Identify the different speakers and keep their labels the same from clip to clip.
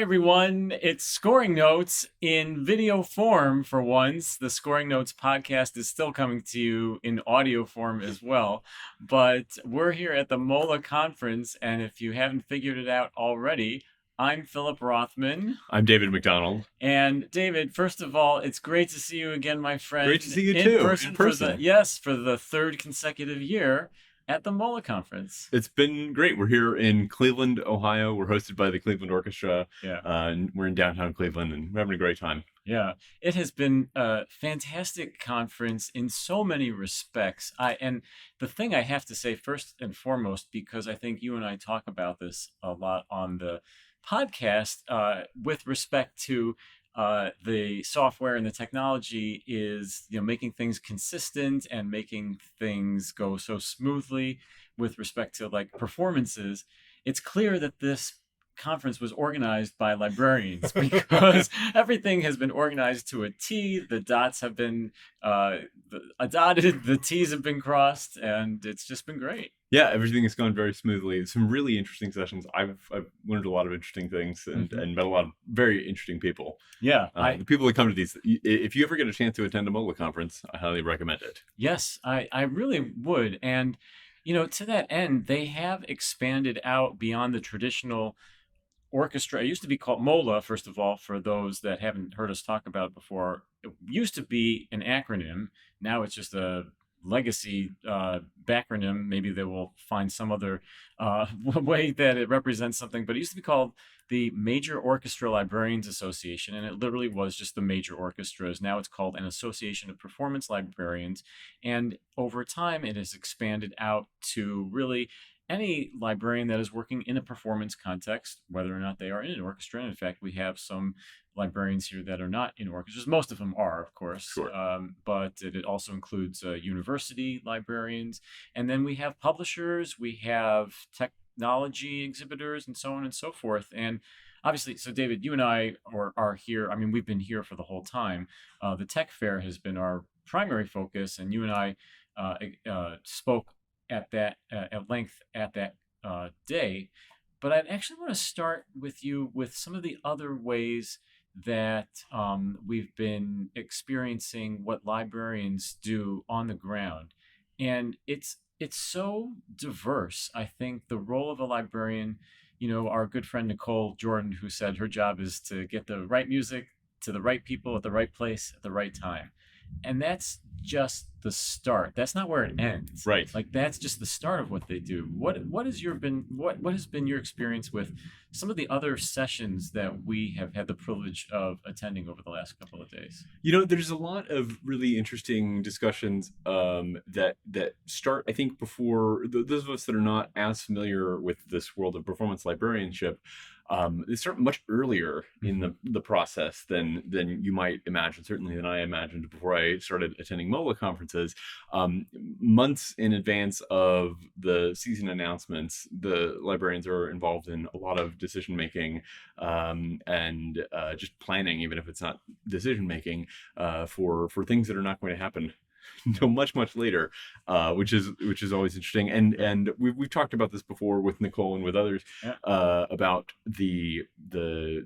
Speaker 1: everyone. It's Scoring Notes in video form for once. The Scoring Notes podcast is still coming to you in audio form as well. But we're here at the MOLA conference, and if you haven't figured it out already, I'm Philip Rothman.
Speaker 2: I'm David McDonald.
Speaker 1: And David, first of all, it's great to see you again, my friend.
Speaker 2: Great to see you too, in person.
Speaker 1: For the third consecutive year at the MOLA conference.
Speaker 2: It's been great. We're here in Cleveland, Ohio. We're hosted by the Cleveland Orchestra. And we're in downtown Cleveland, and we're having a great time.
Speaker 1: Yeah, it has been a fantastic conference in so many respects. And the thing I have to say first and foremost, because I think you and I talk about this a lot on the podcast, with respect to the software and the technology, is making things consistent and making things go so smoothly with respect to like performances. It's clear that this conference was organized by librarians because everything has been organized to a T. The dots have been dotted, the T's have been crossed, and it's just been great.
Speaker 2: Yeah, everything has gone very smoothly. Some really interesting sessions. I've learned a lot of interesting things and met a lot of very interesting people.
Speaker 1: Yeah.
Speaker 2: The people that come to these, if you ever get a chance to attend a MOLA conference, I highly recommend it.
Speaker 1: Yes, I really would. And, to that end, they have expanded out beyond the traditional orchestra. It used to be called MOLA, first of all, for those that haven't heard us talk about it before. It used to be an acronym. Now it's just a legacy backronym. Maybe they will find some other way that it represents something, but it used to be called the Major Orchestra Librarians Association, and it literally was just the major orchestras. Now it's called an Association of Performance Librarians, and over time it has expanded out to really any librarian that is working in a performance context, whether or not they are in an orchestra. And in fact, we have some librarians here that are not in orchestras. Most of them are, of course,
Speaker 2: sure.
Speaker 1: But it also includes university librarians. And then we have publishers, we have technology exhibitors, and so on and so forth. And obviously, so David, you and I are here. I mean, we've been here for the whole time. The tech fair has been our primary focus, and you and I spoke at length at that day. But I'd actually want to start with you with some of the other ways that we've been experiencing what librarians do on the ground. And it's so diverse. I think the role of a librarian, our good friend Nicole Jordan, who said her job is to get the right music to the right people at the right place at the right time. And that's just the start. That's not where it ends.
Speaker 2: Right.
Speaker 1: Like that's just the start of what they do. What has been your experience with some of the other sessions that we have had the privilege of attending over the last couple of days?
Speaker 2: There's a lot of really interesting discussions that start, I think, before those of us that are not as familiar with this world of performance librarianship. They start much earlier in the process than you might imagine, certainly than I imagined before I started attending MOLA conferences. Months in advance of the season announcements, the librarians are involved in a lot of decision making and just planning, even if it's not decision making, for things that are not going to happen until much later, which is always interesting. And we've talked about this before with Nicole and with others, about the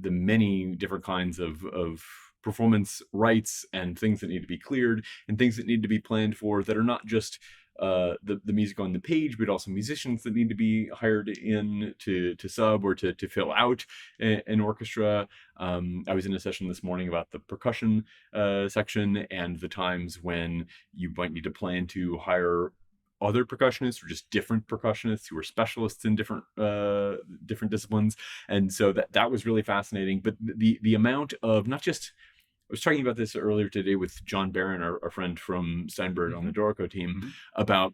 Speaker 2: many different kinds of performance rights and things that need to be cleared and things that need to be planned for, that are not just the music on the page, but also musicians that need to be hired in to sub or to fill out an orchestra. I was in a session this morning about the percussion section and the times when you might need to plan to hire other percussionists or just different percussionists who are specialists in different disciplines. And so that was really fascinating. But the amount of not just, I was talking about this earlier today with John Barron, our friend from Steinberg on the Dorico team, about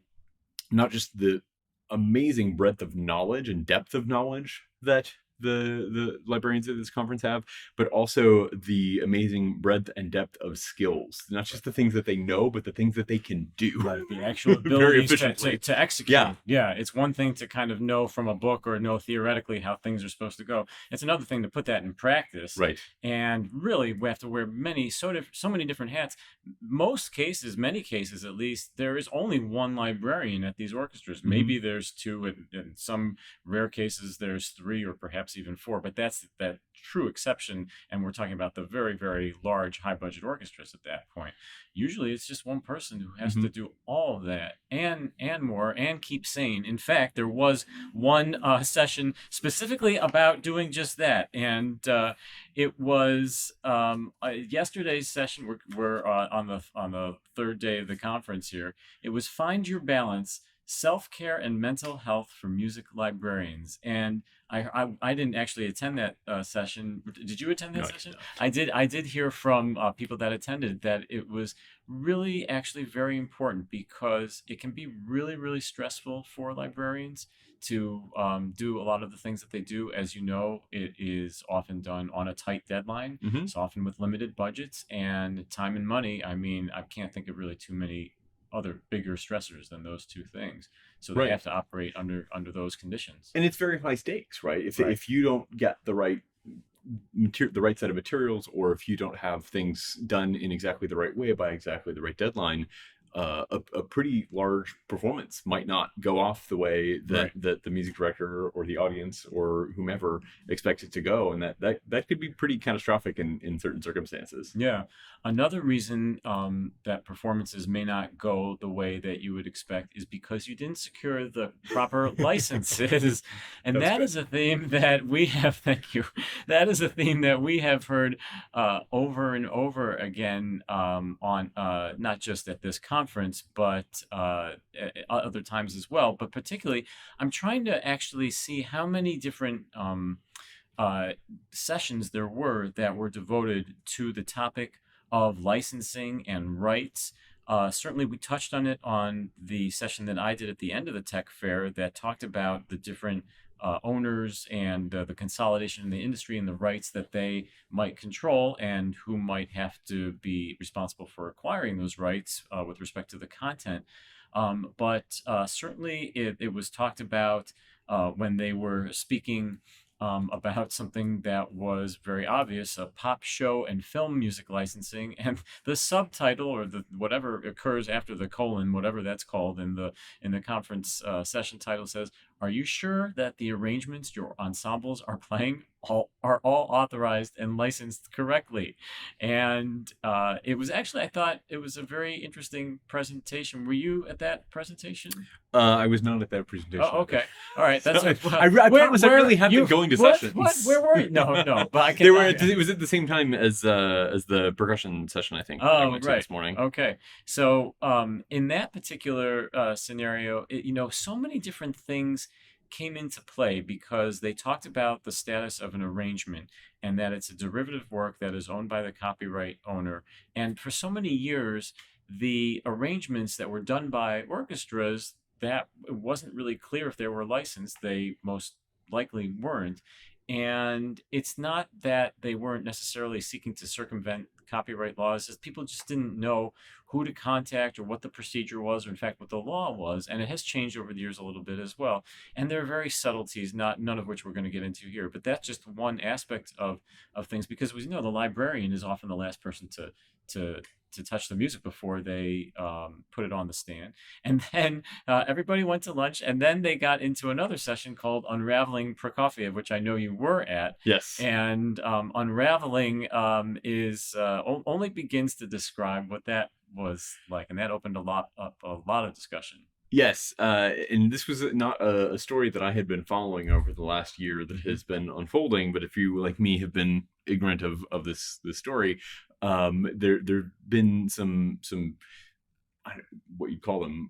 Speaker 2: not just the amazing breadth of knowledge and depth of knowledge that the librarians at this conference have, but also the amazing breadth and depth of skills, not just the things that they know, but the things that they can do.
Speaker 1: Right, the actual ability to execute. Yeah, it's one thing to kind of know from a book or know theoretically how things are supposed to go. It's another thing to put that in practice.
Speaker 2: Right.
Speaker 1: And really, we have to wear so many different hats. Many cases at least, there is only one librarian at these orchestras. Maybe there's two, in some rare cases there's three, or perhaps perhaps even 4, but that's that true exception. And we're talking about the very, very large, high budget orchestras at that point. Usually it's just one person who has
Speaker 2: Mhm.
Speaker 1: to do all of that and more and keep sane. In fact, there was one session specifically about doing just that. And it was yesterday's session. We're on the third day of the conference here. It was Find Your Balance: Self-Care and Mental Health for Music Librarians. And I didn't actually attend that session. Did you attend that
Speaker 2: No, I
Speaker 1: session?
Speaker 2: did not.
Speaker 1: I did hear from people that attended that it was really actually very important, because it can be really, really stressful for librarians to do a lot of the things that they do. As you know, it is often done on a tight deadline.
Speaker 2: Mhm.
Speaker 1: It's often with limited budgets and time and money. I mean, I can't think of really too many other bigger stressors than those two things. So they
Speaker 2: Right.
Speaker 1: have to operate under those conditions.
Speaker 2: And it's very high stakes, right?
Speaker 1: Right.
Speaker 2: If you don't get the right the right set of materials, or if you don't have things done in exactly the right way by exactly the right deadline, a pretty large performance might not go off the way
Speaker 1: Right.
Speaker 2: that the music director or the audience or whomever expects it to go, and that could be pretty catastrophic in certain circumstances.
Speaker 1: Yeah. Another reason that performances may not go the way that you would expect is because you didn't secure the proper licenses. And
Speaker 2: That's
Speaker 1: that
Speaker 2: good.
Speaker 1: is a theme that we have, thank you. That is a theme that we have heard over and over again, on not just at this conference, but at other times as well. But particularly, I'm trying to actually see how many different uh, sessions there were that were devoted to the topic of licensing and rights. Certainly, we touched on it on the session that I did at the end of the tech fair that talked about the different owners and the consolidation in the industry and the rights that they might control, and who might have to be responsible for acquiring those rights with respect to the content. But certainly, it was talked about when they were speaking about something that was very obvious: a pop show and film music licensing. And the subtitle, or the whatever occurs after the colon, whatever that's called in the conference session title, says, "Are you sure that the arrangements your ensembles are playing are all authorized and licensed correctly?" And it was actually, I thought it was a very interesting presentation. Were you at that presentation?
Speaker 2: I was not at that presentation
Speaker 1: Oh,
Speaker 2: either.
Speaker 1: okay. All right. That's
Speaker 2: So
Speaker 1: what,
Speaker 2: I promise I really have been going to
Speaker 1: what,
Speaker 2: sessions.
Speaker 1: what? Where were you? No, no. But I
Speaker 2: They
Speaker 1: can.
Speaker 2: were. It was at the same time as the percussion session, I think, that I
Speaker 1: Oh,
Speaker 2: went to
Speaker 1: right.
Speaker 2: this morning.
Speaker 1: Okay. So, in that particular scenario, so many different things came into play, because they talked about the status of an arrangement, and that it's a derivative work that is owned by the copyright owner. And for so many years, the arrangements that were done by orchestras, that it wasn't really clear if they were licensed. They most likely weren't. And it's not that they weren't necessarily seeking to circumvent copyright laws, as people just didn't know who to contact, or what the procedure was, or in fact what the law was. And it has changed over the years a little bit as well. And there are very subtleties, none of which we're going to get into here. But that's just one aspect of things, because we know the librarian is often the last person to to touch the music before they put it on the stand. And then everybody went to lunch, and then they got into another session called Unraveling Prokofiev, which I know you were at.
Speaker 2: Yes.
Speaker 1: And Unraveling is only begins to describe what that was like, and that opened up a lot of discussion.
Speaker 2: Yes, and this was not a story that I had been following over the last year that has been unfolding. But if you, like me, have been ignorant of this story, there've been some what you'd call them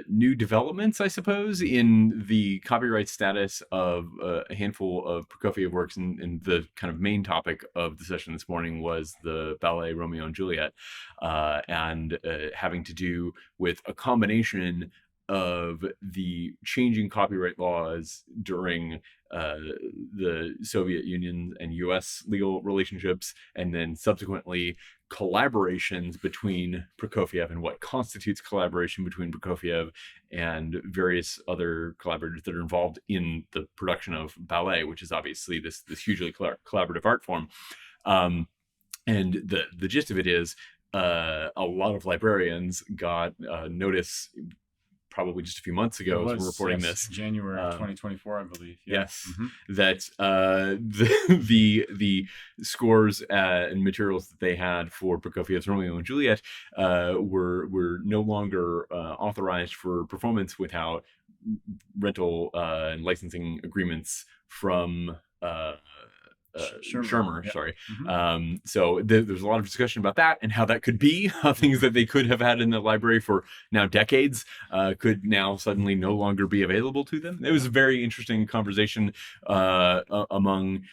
Speaker 2: new developments, I suppose, in the copyright status of a handful of Prokofiev works. And the kind of main topic of the session this morning was the ballet Romeo and Juliet, and having to do with a combination of the changing copyright laws during the Soviet Union and U.S. legal relationships, and then subsequently collaborations between Prokofiev, and what constitutes collaboration between Prokofiev and various other collaborators that are involved in the production of ballet, which is obviously this hugely collaborative art form. And the gist of it is, a lot of librarians got notice probably just a few months
Speaker 1: It
Speaker 2: ago as we're
Speaker 1: was,
Speaker 2: reporting
Speaker 1: yes,
Speaker 2: this.
Speaker 1: January of 2024, I believe. Yeah.
Speaker 2: Yes,
Speaker 1: Hmm.
Speaker 2: that the scores and materials that they had for Prokofiev's Romeo and Juliet were no longer authorized for performance without rental and licensing agreements from
Speaker 1: Shermer.
Speaker 2: Shermer,
Speaker 1: Yeah.
Speaker 2: sorry.
Speaker 1: Hmm.
Speaker 2: So there's a lot of discussion about that and how that could be. Things that they could have had in the library for now decades could now suddenly no longer be available to them. It was a very interesting conversation among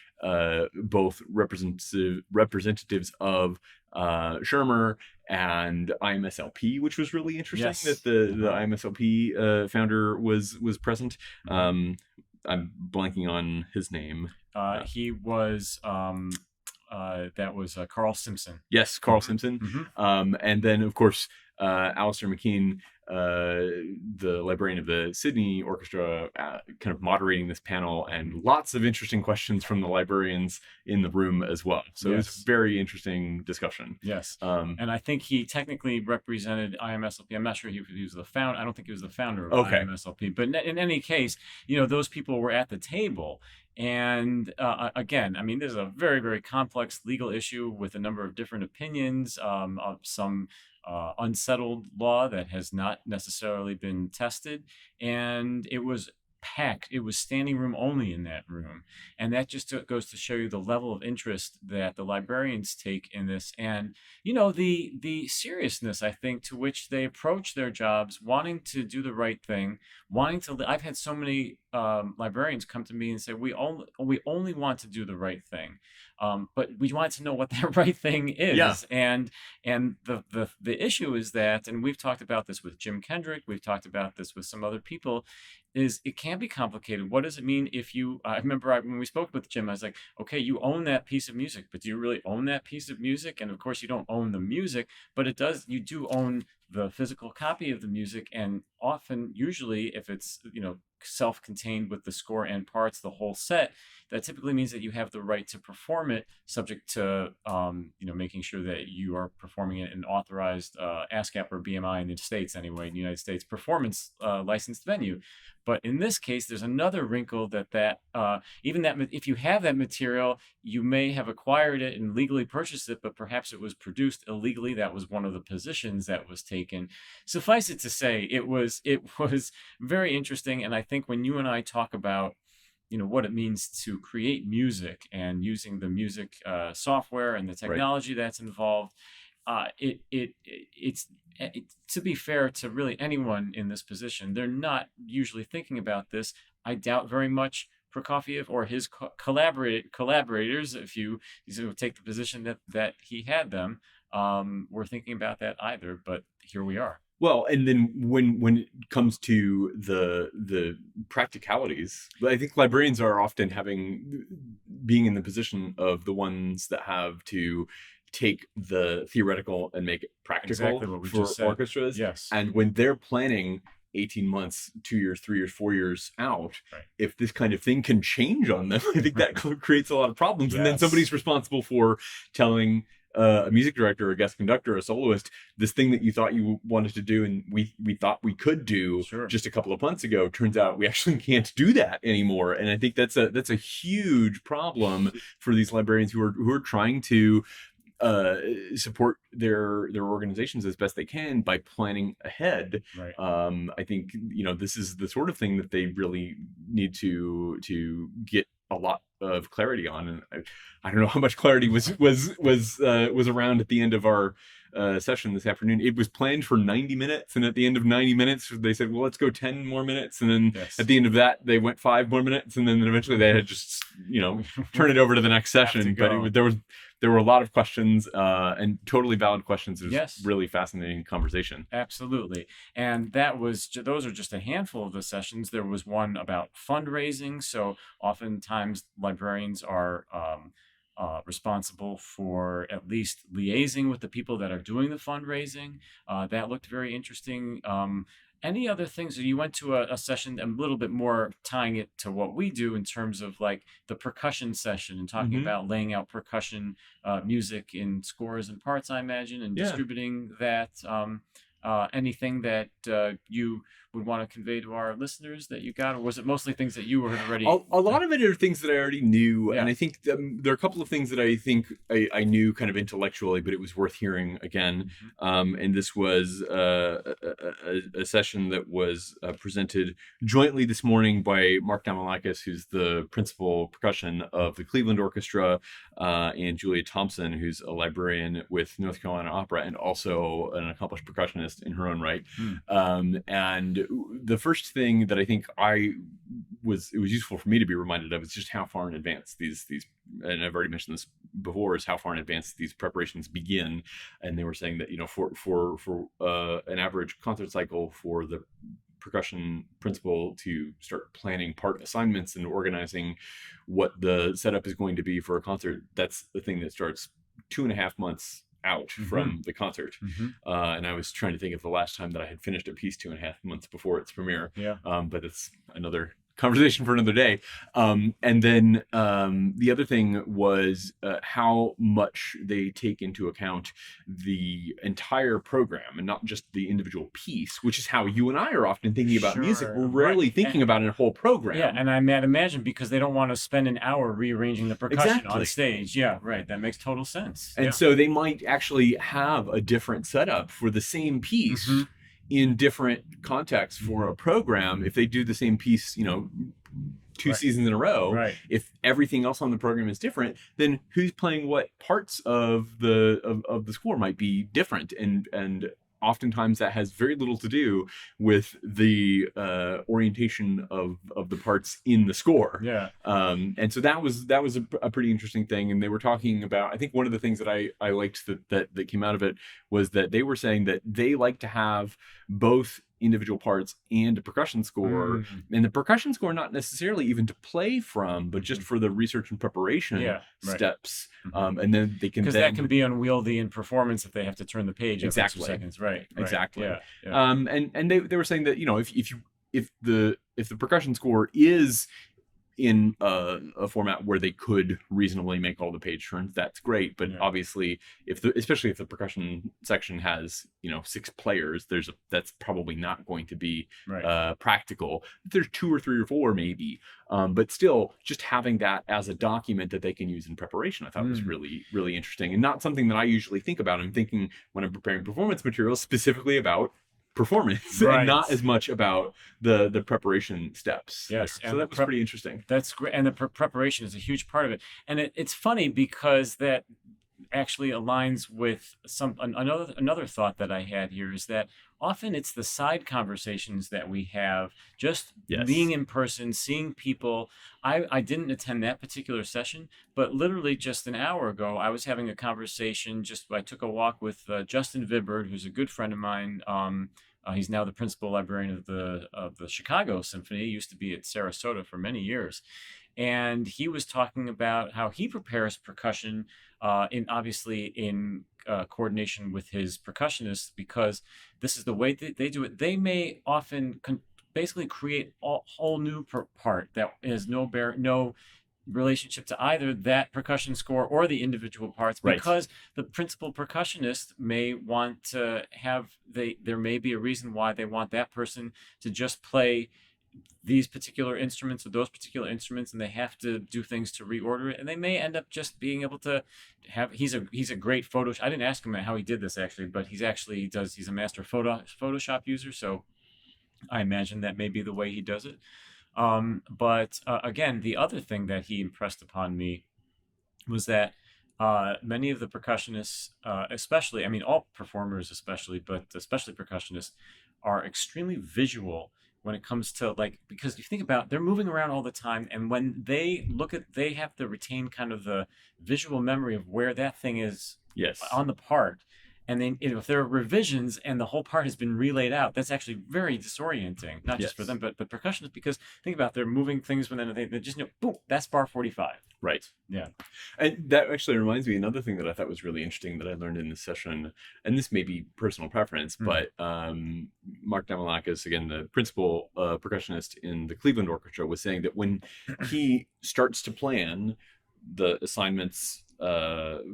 Speaker 2: both representatives of Shermer and IMSLP, which was really interesting that
Speaker 1: Yes.
Speaker 2: the
Speaker 1: Uh-huh.
Speaker 2: IMSLP founder was present.
Speaker 1: Hmm.
Speaker 2: I'm blanking on his name.
Speaker 1: He was that was Carl Simpson.
Speaker 2: Yes, Carl
Speaker 1: Hmm.
Speaker 2: Simpson.
Speaker 1: Hmm.
Speaker 2: And then, of course, Alistair McKean, the librarian of the Sydney Orchestra, kind of moderating this panel, and lots of interesting questions from the librarians in the room as well. So it was a
Speaker 1: Yes.
Speaker 2: very interesting discussion.
Speaker 1: Yes.
Speaker 2: Um,
Speaker 1: And I think he technically represented IMSLP. I'm not sure he was the founder. I don't think he was the founder of
Speaker 2: okay,
Speaker 1: IMSLP. But in any case, those people were at the table. And again, I mean, this is a very, very complex legal issue with a number of different opinions, of some unsettled law that has not necessarily been tested. And it was packed. It was standing room only in that room. And that just goes to show you the level of interest that the librarians take in this, and the seriousness, I think, to which they approach their jobs, wanting to do the right thing, wanting to. I've had so many librarians come to me and say, we only want to do the right thing, but we want to know what that right thing
Speaker 2: yeah,
Speaker 1: is. And the issue is that, and we've talked about this with Jim Kendrick, we've talked about this with some other people, is it can be complicated. What does it mean if you? I remember when we spoke with Jim, I was like, okay, you own that piece of music, but do you really own that piece of music? And of course, you don't own the music, but you do own the physical copy of the music. And often, usually, if it's self-contained with the score and parts, the whole set, that typically means that you have the right to perform it, subject to making sure that you are performing it in an authorized ASCAP or BMI in the States, anyway, in the United States, performance licensed venue. But in this case, there's another wrinkle that even that if you have that material, you may have acquired it and legally purchased it, but perhaps it was produced illegally. That was one of the positions that was taken. Suffice it to say, it was very interesting. And I think when you and I talk about what it means to create music and using the music software and the
Speaker 2: right.
Speaker 1: technology that's involved, it's to be fair to really anyone in this position, they're not usually thinking about this. I doubt very much Prokofiev or his collaborators, if you take the position that he had them, were thinking about that either. But here we are.
Speaker 2: Well, and then when it comes to the practicalities, I think librarians are often being in the position of the ones that have to take the theoretical and make it practical
Speaker 1: Exactly what we
Speaker 2: for
Speaker 1: just said.
Speaker 2: orchestras.
Speaker 1: Yes.
Speaker 2: And when they're planning 18 months, 2 years, 3 years, 4 years out,
Speaker 1: Right.
Speaker 2: if this kind of thing can change on them, I think that creates a lot of problems. And then
Speaker 1: Yes.
Speaker 2: somebody's responsible for telling a music director, a guest conductor, a soloist, this thing that you thought you wanted to do and we thought we could do
Speaker 1: Sure.
Speaker 2: just a couple of months ago, turns out we actually can't do that anymore. And I think that's a huge problem for these librarians who are trying to support their organizations as best they can by planning ahead.
Speaker 1: Right.
Speaker 2: I think this is the sort of thing that they really need to get a lot of clarity on. And I don't know how much clarity was around at the end of our session this afternoon. It was planned for 90 minutes, and at the end of 90 minutes, they said, "Well, let's go 10 more minutes." And then
Speaker 1: Yes.
Speaker 2: at the end of that, they went 5 more minutes, and then eventually they had to just turn it over to the next session. But there were a lot of questions and totally valid questions. It was
Speaker 1: Yes.
Speaker 2: really fascinating conversation.
Speaker 1: Absolutely. And those are just a handful of the sessions. There was one about fundraising. So oftentimes librarians are responsible for at least liaising with the people that are doing the fundraising. That looked very interesting. Any other things? You went to a session a little bit more tying it to what we do in terms of like the percussion session and talking
Speaker 2: Mhm.
Speaker 1: about laying out percussion music in scores and parts, I imagine, and
Speaker 2: Yeah.
Speaker 1: distributing that. Anything that you would want to convey to our listeners that you got, or was it mostly things that you were already?
Speaker 2: A lot of it are things that I already knew,
Speaker 1: Yeah.
Speaker 2: and I think there are a couple of things that I think I knew kind of intellectually, but it was worth hearing again. And this was a session that was presented jointly this morning by Mark Damalakis, who's the principal percussion of the Cleveland Orchestra, and Julia Thompson, who's a librarian with North Carolina Opera and also an accomplished percussionist in her own right. And the first thing that I think it was useful for me to be reminded of is just how far in advance these and I've already mentioned this before, is how far in advance these preparations begin. And they were saying that, for an average concert cycle for the percussion principal to start planning part assignments and organizing what the setup is going to be for a concert, that's the thing that starts 2.5 months out from the concert. And I was trying to think of the last time that I had finished a piece 2.5 months before its premiere. But it's another conversation for another day. And then the other thing was how much they take into account the entire program and not just the individual piece, which is how you and I are often thinking about music. We're rarely thinking about a whole program.
Speaker 1: Yeah, and I might imagine because they don't want to spend an hour rearranging the percussion on stage. Yeah, right. That makes total sense.
Speaker 2: And so they might actually have a different setup for the same piece in different contexts for a program. If they do the same piece, two seasons in a row, if everything else on the program is different, then who's playing what parts of the score might be different, and oftentimes that has very little to do with the orientation of the parts in the score. And so that was a pretty interesting thing. And they were talking about, I think one of the things that I liked that came out of it was that they were saying that they like to have both individual parts and a percussion score, and the percussion score not necessarily even to play from, but just for the research and preparation steps. And then they can,
Speaker 1: because that can be unwieldy in performance if they have to turn the page every 2 seconds.
Speaker 2: Exactly. And they were saying that if the percussion score is in a format where they could reasonably make all the page turns, that's great. But obviously, especially if the percussion section has 6 players, that's probably not going to be practical. If there's 2 or 3 or 4, maybe. But still, just having that as a document that they can use in preparation, I thought was really, really interesting, and not something that I usually think about. I'm thinking when I'm preparing performance materials specifically about performance and not as much about the preparation steps. So that was pretty interesting.
Speaker 1: That's great. And the preparation is a huge part of it. And it's funny because that actually aligns with another thought that I had here, is that often it's the side conversations that we have, just being in person, seeing people. I didn't attend that particular session, but literally just an hour ago, I was having a conversation. I took a walk with Justin Vibert, who's a good friend of mine. He's now the principal librarian of the Chicago Symphony. He used to be at Sarasota for many years. And he was talking about how he prepares percussion in coordination with his percussionists, because this is the way they do it. They may often basically create a whole new part that has no relationship to either that percussion score or the individual parts, because the principal percussionist may want to there may be a reason why they want that person to just play these particular instruments or those particular instruments, and they have to do things to reorder it, and they may end up just being able to have he's a great I didn't ask him how he did this actually, but he's a master Photoshop user, so I imagine that may be the way he does it. But again, the other thing that he impressed upon me was that many of the percussionists, especially, all performers especially, but especially percussionists, are extremely visual when it comes to, because you think about, they're moving around all the time, and when they they have to retain kind of the visual memory of where that thing is on the part. And then if there are revisions and the whole part has been relayed out, that's actually very disorienting, not just for them, but percussionists, because think about, they're moving things when they just boom, that's bar 45. Yeah.
Speaker 2: And that actually reminds me, another thing that I thought was really interesting that I learned in this session, and this may be personal preference, but Mark Damalakis, again, the principal percussionist in the Cleveland Orchestra, was saying that when he starts to plan the assignments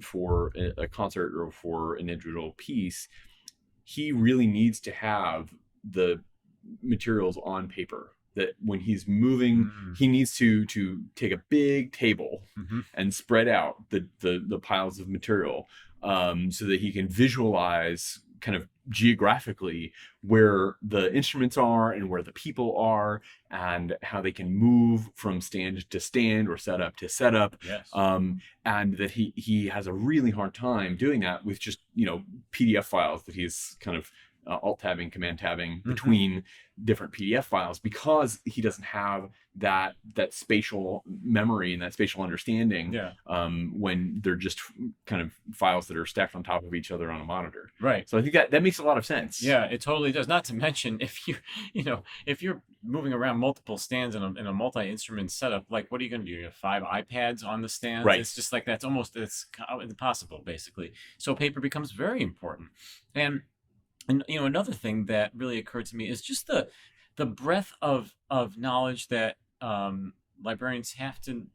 Speaker 2: for a concert or for an individual piece, he really needs to have the materials on paper. That when he's moving,
Speaker 1: Mm.
Speaker 2: he needs to take a big table
Speaker 1: Hmm.
Speaker 2: and spread out the piles of material, so that he can visualize kind of geographically where the instruments are and where the people are, and how they can move from stand to stand or setup to setup.
Speaker 1: Yes.
Speaker 2: And that he has a really hard time doing that with just PDF files that he's kind of alt tabbing, command tabbing
Speaker 1: Hmm.
Speaker 2: between different PDF files, because he doesn't have that spatial memory and that spatial understanding,
Speaker 1: Yeah.
Speaker 2: when they're just kind of files that are stacked on top of each other on a monitor.
Speaker 1: Right.
Speaker 2: So I think that makes a lot of sense.
Speaker 1: Yeah, it totally does. Not to mention, if if you're moving around multiple stands in a multi-instrument setup, like what are you going to do? You have 5 iPads on the stands.
Speaker 2: Right.
Speaker 1: It's just like it's impossible, basically. So paper becomes very important. And another thing that really occurred to me is just the breadth of knowledge that librarians have to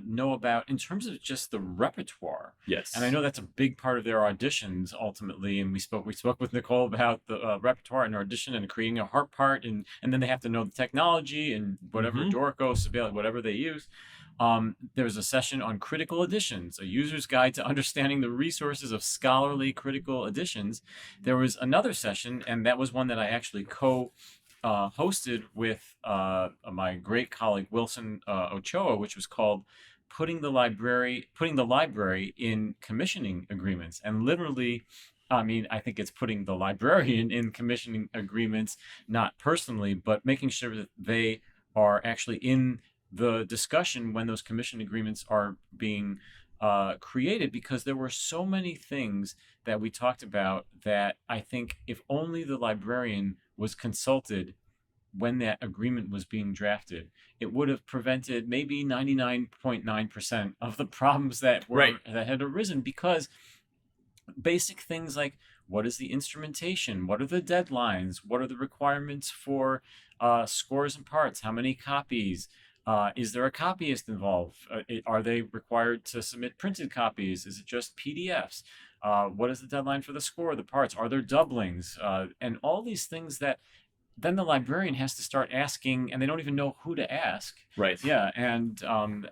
Speaker 1: know about in terms of just the repertoire.
Speaker 2: Yes.
Speaker 1: And I know that's a big part of their auditions ultimately. And we spoke with Nicole about the repertoire and audition and creating a harp part, and then they have to know the technology and whatever Dorico, Sibelius, whatever they use. There was a session on critical editions, a user's guide to understanding the resources of scholarly critical editions. There was another session, and that was one that I actually hosted with my great colleague Wilson Ochoa, which was called putting the library in commissioning agreements. And literally, I mean, I think it's putting the librarian in commissioning agreements, not personally, but making sure that they are actually in the discussion when those commission agreements are being created, because there were so many things that we talked about that I think if only the librarian was consulted when that agreement was being drafted, it would have prevented maybe 99.9% of the problems that had arisen, because basic things like, what is the instrumentation? What are the deadlines? What are the requirements for scores and parts? How many copies? Is there a copyist involved? Are they required to submit printed copies? Is it just PDFs? What is the deadline for the score, the parts? Are there doublings? And all these things that then the librarian has to start asking, and they don't even know who to ask.
Speaker 2: Right.
Speaker 1: Yeah, and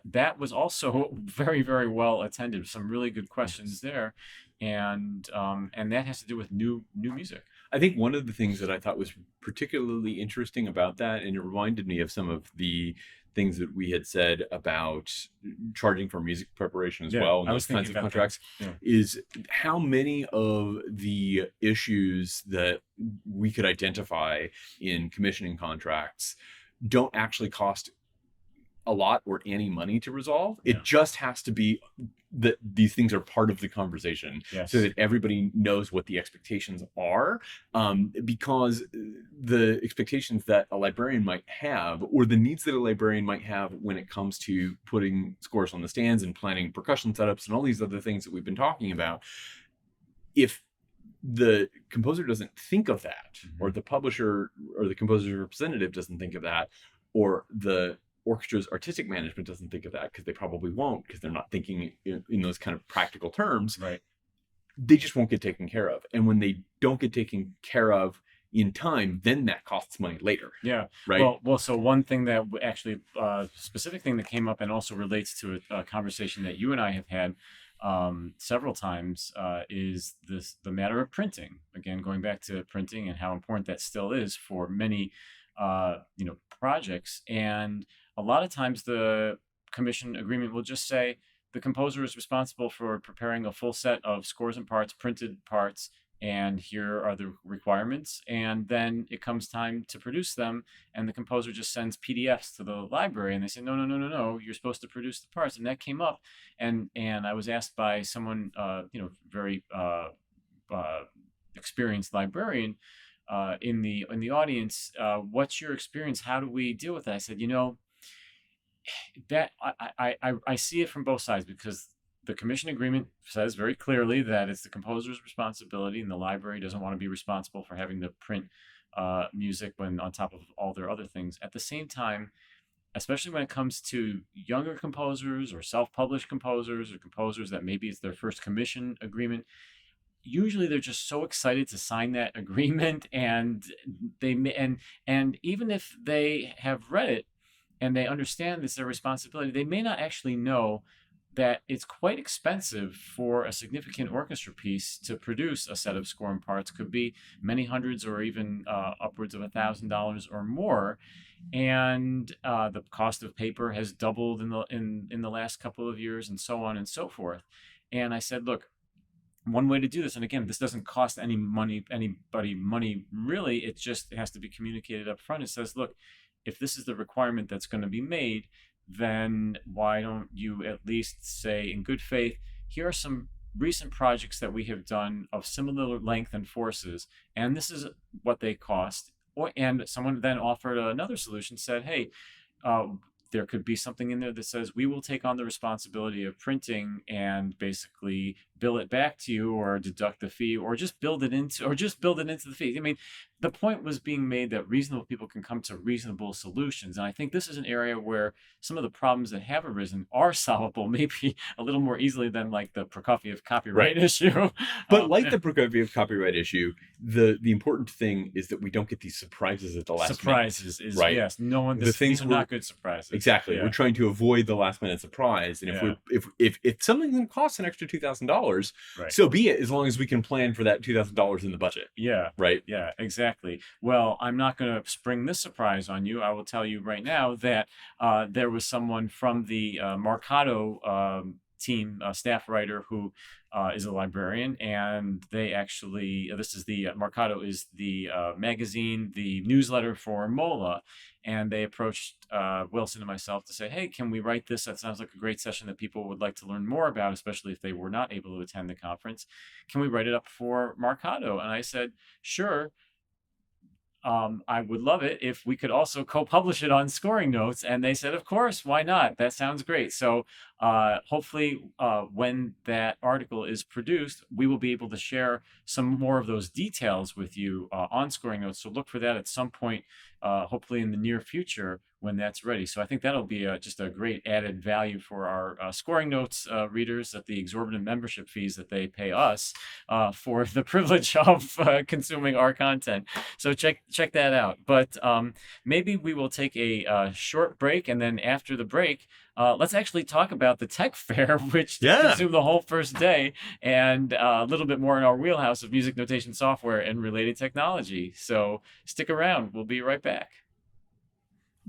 Speaker 1: that was also very, very well attended. Some really good questions there, and that has to do with new music.
Speaker 2: I think one of the things that I thought was particularly interesting about that, and it reminded me of some of the things that we had said about charging for music preparation as well, and
Speaker 1: I
Speaker 2: those
Speaker 1: was
Speaker 2: kinds
Speaker 1: thinking
Speaker 2: of
Speaker 1: about
Speaker 2: contracts,
Speaker 1: that.
Speaker 2: is how many of the issues that we could identify in commissioning contracts don't actually cost a lot or any money to resolve.
Speaker 1: Yeah.
Speaker 2: It just has to be that these things are part of the conversation,
Speaker 1: Yes.
Speaker 2: so that everybody knows what the expectations are, because the expectations that a librarian might have, or the needs that a librarian might have when it comes to putting scores on the stands and planning percussion setups and all these other things that we've been talking about, if the composer doesn't think of that, or the publisher or the composer's representative doesn't think of that, or the orchestra's artistic management doesn't think of that, because they probably won't, because they're not thinking in those kind of practical terms,
Speaker 1: Right.
Speaker 2: they just won't get taken care of. And when they don't get taken care of in time, then that costs money later.
Speaker 1: Yeah.
Speaker 2: Right.
Speaker 1: Well, so one thing that actually, specific thing that came up and also relates to a conversation that you and I have had several times, is the matter of printing. Again, going back to printing and how important that still is for many, projects. And a lot of times the commission agreement will just say the composer is responsible for preparing a full set of scores and parts, printed parts, and here are the requirements. And then it comes time to produce them, and the composer just sends PDFs to the library, and they say, no, you're supposed to produce the parts. And that came up, and I was asked by someone, very experienced librarian in the audience, what's your experience? How do we deal with that? I said, that I see it from both sides, because the commission agreement says very clearly that it's the composer's responsibility, and the library doesn't want to be responsible for having to print music when on top of all their other things. At the same time, especially when it comes to younger composers or self-published composers, or composers that maybe it's their first commission agreement, usually they're just so excited to sign that agreement, and they may, and even if they have read it and they understand this is their responsibility, they may not actually know that it's quite expensive for a significant orchestra piece to produce a set of scoring parts. Could be many hundreds or even upwards of $1,000 or more, and the cost of paper has doubled in the last couple of years, and so on and so forth. And I said, look, one way to do this, and again, this doesn't cost anybody money really, it has to be communicated up front. It says, look, if this is the requirement that's going to be made, then why don't you at least say in good faith, here are some recent projects that we have done of similar length and forces, and this is what they cost. And someone then offered another solution, said, hey, uh, there could be something in there that says we will take on the responsibility of printing and basically bill it back to you, or deduct the fee, or just build it into the fee. I mean, the point was being made that reasonable people can come to reasonable solutions. And I think this is an area where some of the problems that have arisen are solvable, maybe a little more easily than like the Prokofiev copyright issue.
Speaker 2: But like the Prokofiev copyright issue, the important thing is that we don't get these surprises at the last
Speaker 1: surprises
Speaker 2: minute.
Speaker 1: Is right. Yes, no one. These are not good surprises.
Speaker 2: Exactly. Yeah. We're trying to avoid the last minute surprise, and if something's going to cost an extra $2,000, right, so be it, as long as we can plan for that $2,000 in the budget.
Speaker 1: Yeah.
Speaker 2: Right.
Speaker 1: Yeah. Exactly. Well, I'm not going to spring this surprise on you. I will tell you right now that there was someone from the Marcato team, staff writer, who is a librarian, and they actually, this is the Marcato is the magazine, the newsletter for MOLA, and they approached Wilson and myself to say, hey, can we write this? That sounds like a great session that people would like to learn more about, especially if they were not able to attend the conference. Can we write it up for Marcato? And I said, sure. I would love it if we could also co-publish it on Scoring Notes. And they said, of course, why not? That sounds great. So hopefully when that article is produced, we will be able to share some more of those details with you on Scoring Notes. So look for that at some point, hopefully in the near future, when that's ready. So I think that'll be just a great added value for our Scoring Notes readers, at the exorbitant membership fees that they pay us for the privilege of consuming our content. So check that out. But maybe we will take a short break, and then after the break, let's actually talk about the tech fair, which consumed the whole first day, and a little bit more in our wheelhouse of music notation software and related technology. So stick around. We'll be right back.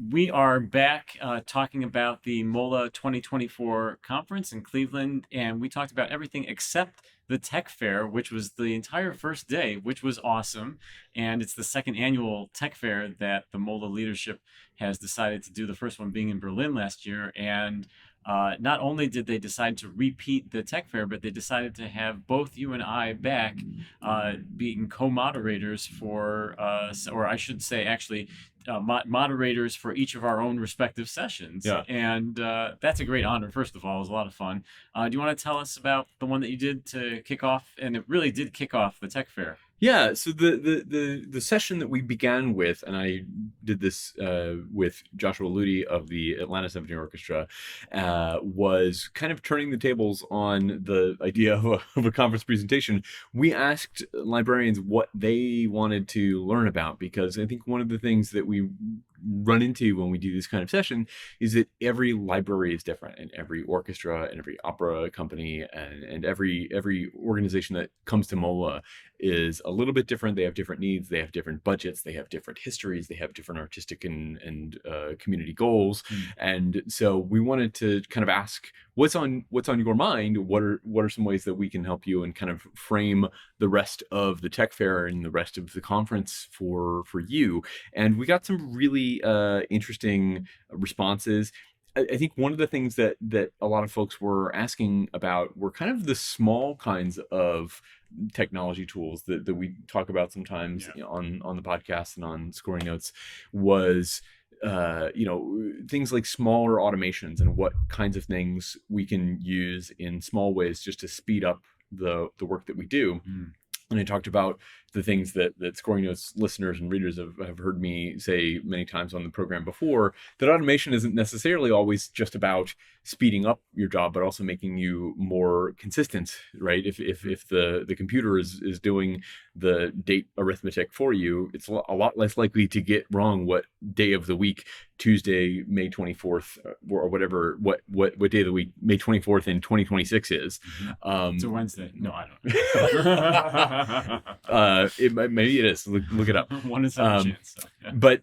Speaker 1: We are back talking about the MOLA 2024 conference in Cleveland, and we talked about everything except the tech fair, which was the entire first day, which was awesome. And it's the second annual tech fair that the MOLA leadership has decided to do, the first one being in Berlin last year. And not only did they decide to repeat the tech fair, but they decided to have both you and I back being co-moderators for, or I should say actually, moderators for each of our own respective sessions.
Speaker 2: Yeah.
Speaker 1: And that's a great honor, first of all. It was a lot of fun. Do you want to tell us about the one that you did to kick off, and it really did kick off the tech fair?
Speaker 2: Yeah, so the session that we began with, and I did this with Joshua Ludi of the Atlanta Symphony Orchestra, was kind of turning the tables on the idea of a conference presentation. We asked librarians what they wanted to learn about, because I think one of the things that we run into when we do this kind of session is that every library is different, and every orchestra and every opera company and every organization that comes to MOLA is a little bit different. They have different needs, they have different budgets, they have different histories, they have different artistic and community goals. And so we wanted to kind of ask, what's on your mind? What are some ways that we can help you, and kind of frame the rest of the tech fair and the rest of the conference for you? And we got some really interesting responses. I think one of the things that a lot of folks were asking about were kind of the small kinds of technology tools that we talk about sometimes on the podcast and on Scoring Notes, was things like smaller automations, and what kinds of things we can use in small ways just to speed up the work that we do. And I talked about the things that Scoring Notes listeners and readers have heard me say many times on the program before, that automation isn't necessarily always just about speeding up your job, but also making you more consistent, right? If the computer is doing the date arithmetic for you, it's a lot less likely to get wrong what day of the week, Tuesday, May 24th, or whatever, what day of the week, May 24th in 2026 is.
Speaker 1: It's a Wednesday. No, I don't.
Speaker 2: Maybe it is. Look it up.
Speaker 1: One in seven chance. So, yeah.
Speaker 2: But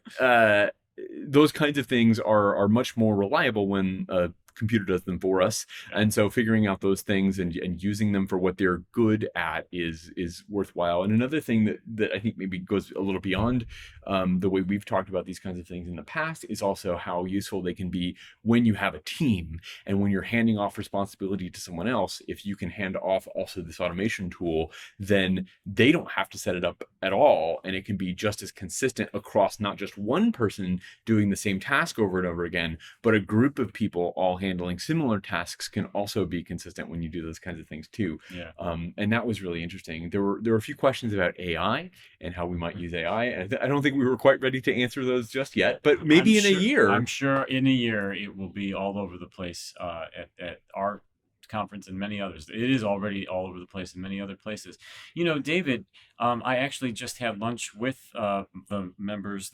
Speaker 2: those kinds of things are much more reliable when a computer does them for us. And so figuring out those things and using them for what they're good at is worthwhile. And another thing that I think maybe goes a little beyond the way we've talked about these kinds of things in the past is also how useful they can be when you have a team and when you're handing off responsibility to someone else. If you can hand off also this automation tool, then they don't have to set it up at all. And it can be just as consistent across not just one person doing the same task over and over again, but a group of people all handling similar tasks can also be consistent when you do those kinds of things too.
Speaker 1: Yeah.
Speaker 2: And that was really interesting. There were a few questions about AI and how we might use AI. And I don't think we were quite ready to answer those just yet, but maybe in a year.
Speaker 1: I'm sure in a year it will be all over the place at our conference and many others. It is already all over the place in many other places. You know, David, I actually just had lunch with the members,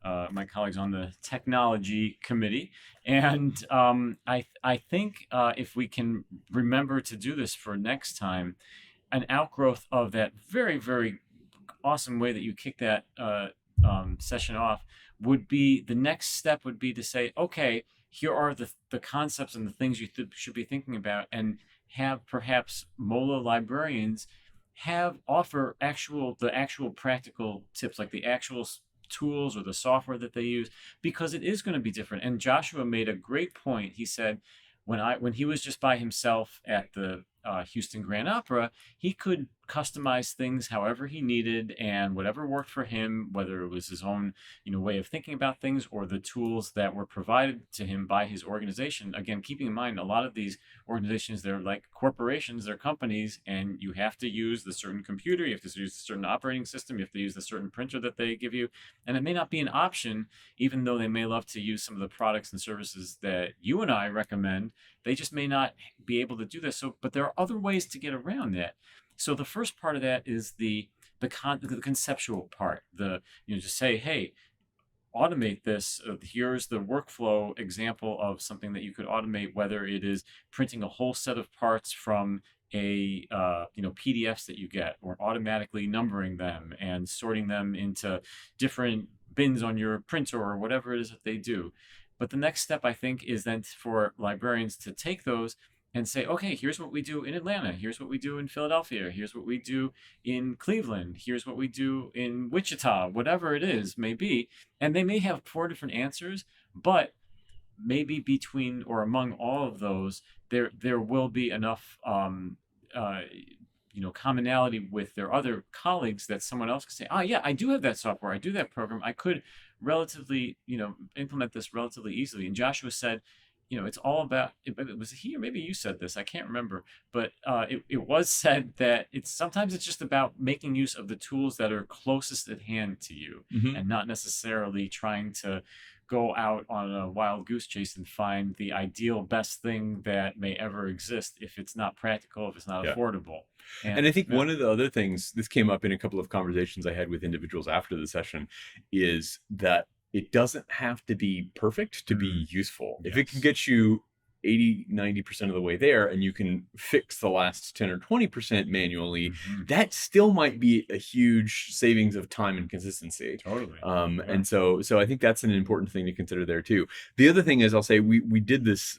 Speaker 1: my colleagues on the technology committee, and I think if we can remember to do this for next time, an outgrowth of that very, very awesome way that you kick that session off would be, the next step would be to say, okay, here are the concepts and the things you should be thinking about, and have perhaps MOLA librarians offer the actual practical tips, like the actual tools or the software that they use, because it is going to be different. And Joshua made a great point. He said when he was just by himself at the Houston Grand Opera, he could customize things however he needed and whatever worked for him, whether it was his own way of thinking about things or the tools that were provided to him by his organization. Again, keeping in mind, a lot of these organizations, they're like corporations, they're companies, and you have to use the certain computer, you have to use a certain operating system, you have to use the certain printer that they give you, and it may not be an option, even though they may love to use some of the products and services that you and I recommend. They just may not be able to do this. But there are other ways to get around that. So the first part of that is the conceptual part. Just say, hey, automate this. Here's the workflow example of something that you could automate, whether it is printing a whole set of parts from a PDFs that you get, or automatically numbering them and sorting them into different bins on your printer, or whatever it is that they do. But the next step, I think, is then for librarians to take those and say, okay, here's what we do in Atlanta. Here's what we do in Philadelphia. Here's what we do in Cleveland. Here's what we do in Wichita, whatever it is, may be. And they may have 4 different answers, but maybe between or among all of those, there will be enough commonality with their other colleagues that someone else can say, oh yeah, I do have that software, I do that program, I could relatively implement this relatively easily. And Joshua said, it's all about, it was he or maybe you said this, I can't remember, but it was said that sometimes it's just about making use of the tools that are closest at hand to you, and not necessarily trying to go out on a wild goose chase and find the ideal best thing that may ever exist if it's not practical, if it's not affordable.
Speaker 2: And I think one of the other things, this came up in a couple of conversations I had with individuals after the session, is that it doesn't have to be perfect to be useful. Yes. If it can get you 80-90% of the way there, and you can fix the last 10 or 20% manually, that still might be a huge savings of time and consistency.
Speaker 1: Totally.
Speaker 2: And so I think that's an important thing to consider there too. The other thing is, I'll say we did this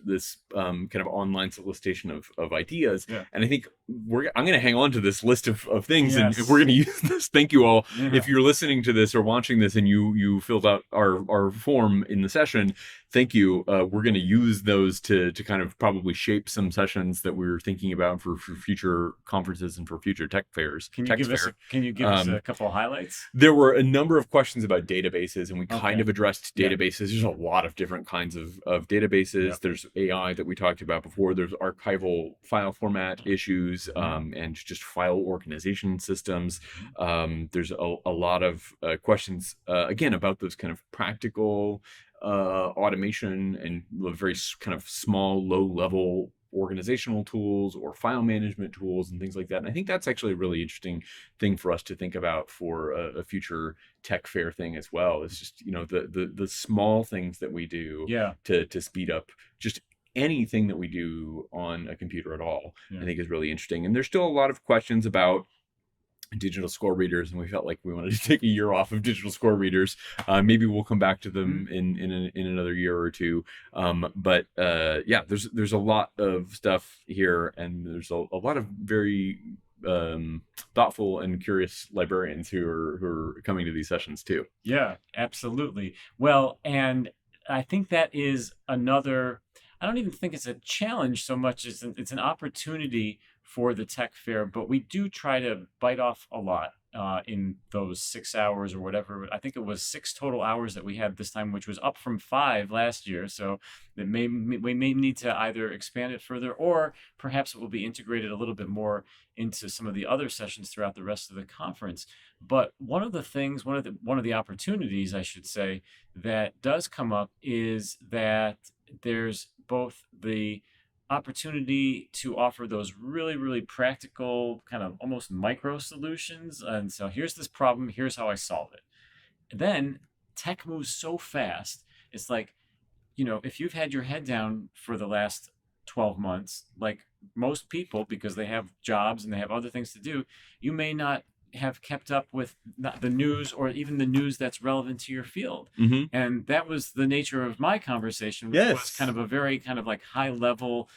Speaker 2: kind of online solicitation of ideas, and I think I'm going to hang on to this list of things, and if we're going to use this, thank you all. If you're listening to this or watching this and you filled out our form in the session, thank you. We're going to use those to kind of probably shape some sessions that we're thinking about for future conferences and for future tech fairs.
Speaker 1: Can you give us a couple of highlights?
Speaker 2: There were a number of questions about databases, and we kind of addressed databases. There's a lot of different kinds of databases. There's AI that we talked about before. There's archival file format issues, and just file organization systems. There's a lot of questions, again, about those kind of practical automation and very kind of small, low level organizational tools or file management tools and things like that. And I think that's actually a really interesting thing for us to think about for a future tech fair thing as well. It's just, the small things that we do
Speaker 1: Yeah.
Speaker 2: to speed up just anything that we do on a computer at all.
Speaker 1: Yeah.
Speaker 2: I think is really interesting. And there's still a lot of questions about digital score readers, and we felt like we wanted to take a year off of digital score readers. Maybe we'll come back to them in another year or two. But there's a lot of stuff here, and there's a lot of very thoughtful and curious librarians who are coming to these sessions too.
Speaker 1: Yeah, absolutely. Well, and I think that is another, I don't even think it's a challenge so much as it's an opportunity for the tech fair, but we do try to bite off a lot in those 6 hours or whatever. I think it was 6 total hours that we had this time, which was up from 5 last year. So we may need to either expand it further, or perhaps it will be integrated a little bit more into some of the other sessions throughout the rest of the conference. But one of the opportunities, I should say, that does come up is that there's both the opportunity to offer those really, really practical, kind of almost micro solutions. And so here's this problem, here's how I solve it. And then tech moves so fast. It's like, if you've had your head down for the last 12 months, like most people, because they have jobs and they have other things to do, you may not have kept up with the news, or even the news that's relevant to your field. And that was the nature of my conversation, which was kind of a very kind of like high level,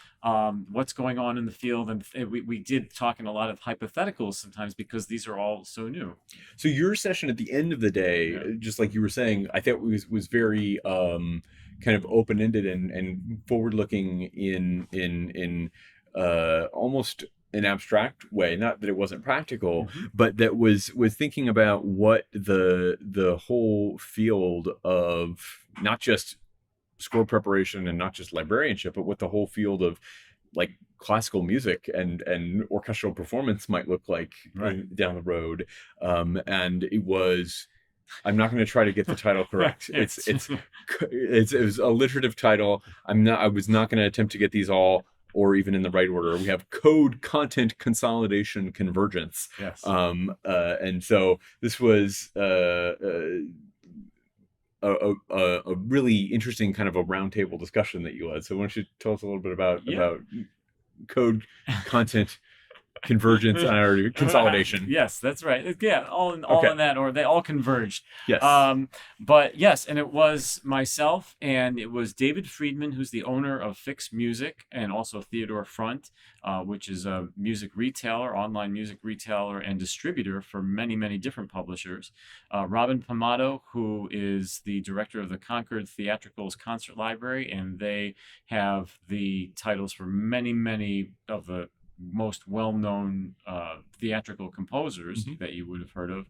Speaker 1: what's going on in the field. And we did talk in a lot of hypotheticals sometimes, because these are all so new.
Speaker 2: So your session at the end of the day, just like you were saying, I thought was very kind of open-ended and forward-looking in almost an abstract way. Not that it wasn't practical, but that was thinking about what the whole field of not just score preparation and not just librarianship, but what the whole field of like classical music and orchestral performance might look like down the road. And it was, I'm not going to try to get the title correct. It was a alliterative title. I was not going to attempt to get these all or even in the right order. We have code content consolidation convergence.
Speaker 1: Yes.
Speaker 2: And so this was a really interesting kind of a roundtable discussion that you led. So why don't you tell us a little bit about code content convergence and consolidation?
Speaker 1: Yes, that's right. Yeah, all in that, or they all converged.
Speaker 2: Yes.
Speaker 1: But yes, and it was myself, and it was David Friedman, who's the owner of Fix Music, and also Theodore Front, which is a music retailer, online music retailer and distributor for many, many different publishers. Robin Pamato, who is the director of the Concord Theatricals Concert Library, and they have the titles for many, many of the most well-known theatrical composers that you would have heard of.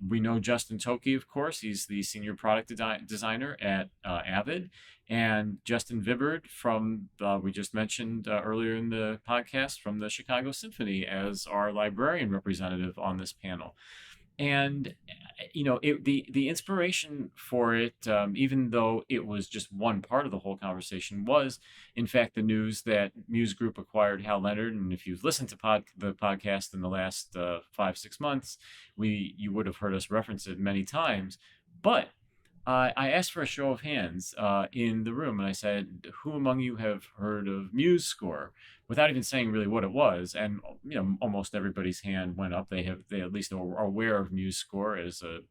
Speaker 1: We know Justin Toki, of course. He's the senior product designer at Avid. And Justin Vibbard from, we just mentioned earlier in the podcast, from the Chicago Symphony as our librarian representative on this panel. And, the inspiration for it, even though it was just one part of the whole conversation, was, in fact, the news that Muse Group acquired Hal Leonard. And if you've listened to the podcast in the last 5-6 months, you would have heard us reference it many times. But I asked for a show of hands in the room, and I said, who among you have heard of Muse Score? Without even saying really what it was. And almost everybody's hand went up. They at least are aware of Muse Score as a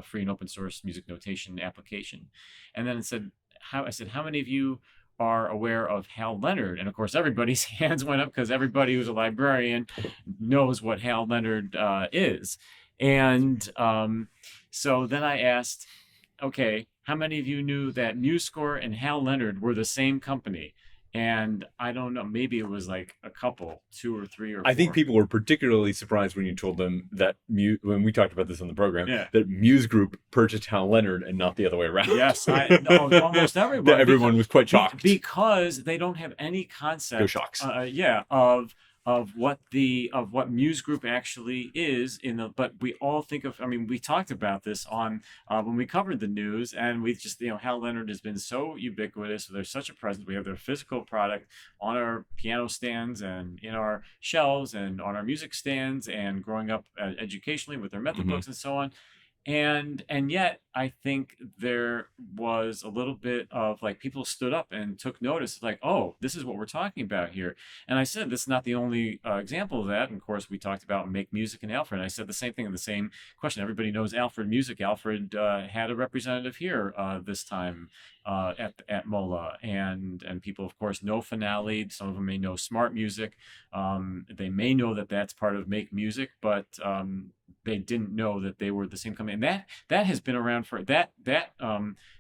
Speaker 1: free and open source music notation application. And then I said, how many of you are aware of Hal Leonard? And of course, everybody's hands went up, because everybody who's a librarian knows what Hal Leonard is. And so then I asked, okay, how many of you knew that MuseScore and Hal Leonard were the same company? And I don't know, maybe it was like a couple, two or three or
Speaker 2: I think
Speaker 1: four.
Speaker 2: people were particularly surprised when you told them that when we talked about this on the program,
Speaker 1: Yeah.
Speaker 2: that Muse Group purchased Hal Leonard and not the other way around.
Speaker 1: Yes, I no, almost
Speaker 2: That
Speaker 1: everyone,
Speaker 2: everyone was quite shocked.
Speaker 1: because they don't have any
Speaker 2: Go
Speaker 1: concept,
Speaker 2: Shocks.
Speaker 1: yeah, of what Muse Group actually is in the. But we all think of. I mean, we talked about this on when we covered the news, and we just Hal Leonard has been so ubiquitous. So there's such a presence. We have their physical product on our piano stands and in our shelves and on our music stands, and growing up educationally with their method
Speaker 2: Mhm.
Speaker 1: books and so on. And yet I think there was a little bit of like people stood up and took notice, like, oh, this is what we're talking about here. And I said this is not the only example of that. And of course we talked about Make Music and Alfred. I said the same thing in the same question. Everybody knows Alfred Music. Alfred had a representative here this time at MOLA, and people of course know Finale. Some of them may know Smart Music. They may know that that's part of Make Music, but they didn't know that they were the same company. And that has been around for that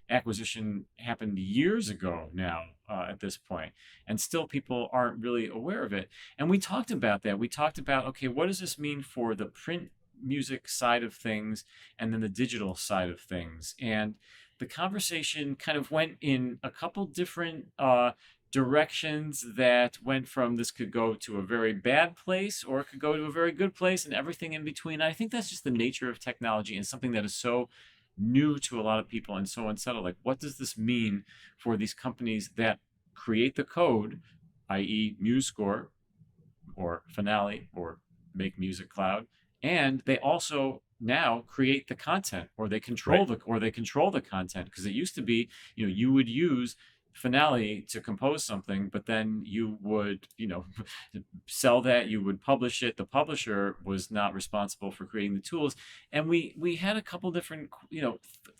Speaker 1: acquisition happened years ago now at this point, and still people aren't really aware of it. And we talked about that. We talked about, okay, what does this mean for the print music side of things and then the digital side of things? And the conversation kind of went in a couple different directions that went from this could go to a very bad place or it could go to a very good place and everything in between. I think that's just the nature of technology and something that is so new to a lot of people and so unsettled. Like, what does this mean for these companies that create the code, i.e., MuseScore or Finale or Make Music Cloud, and they also now create the content or they control
Speaker 2: Right.
Speaker 1: the content, because it used to be you would use Finale to compose something, but then you would sell that, you would publish it. The publisher was not responsible for creating the tools. And we had a couple different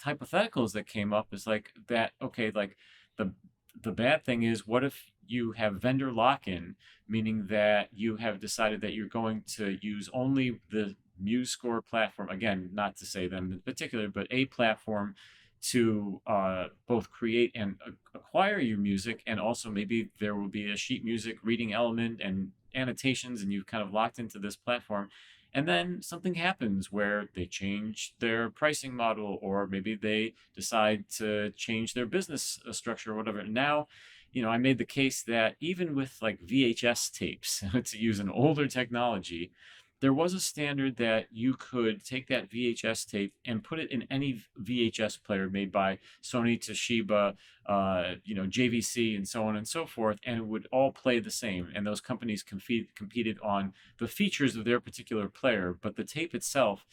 Speaker 1: hypotheticals that came up. Is like that, okay, like the the bad thing is, what if you have vendor lock-in, meaning that you have decided that you're going to use only the MuseScore platform, again, not to say them in particular, but a platform to both create and acquire your music, and also maybe there will be a sheet music reading element and annotations, and you've kind of locked into this platform. And then something happens where they change their pricing model, or maybe they decide to change their business structure or whatever. Now, I made the case that even with like VHS tapes, to use an older technology, there was a standard that you could take that VHS tape and put it in any VHS player made by Sony, Toshiba, JVC, and so on and so forth, and it would all play the same. And those companies competed on the features of their particular player, but the tape itself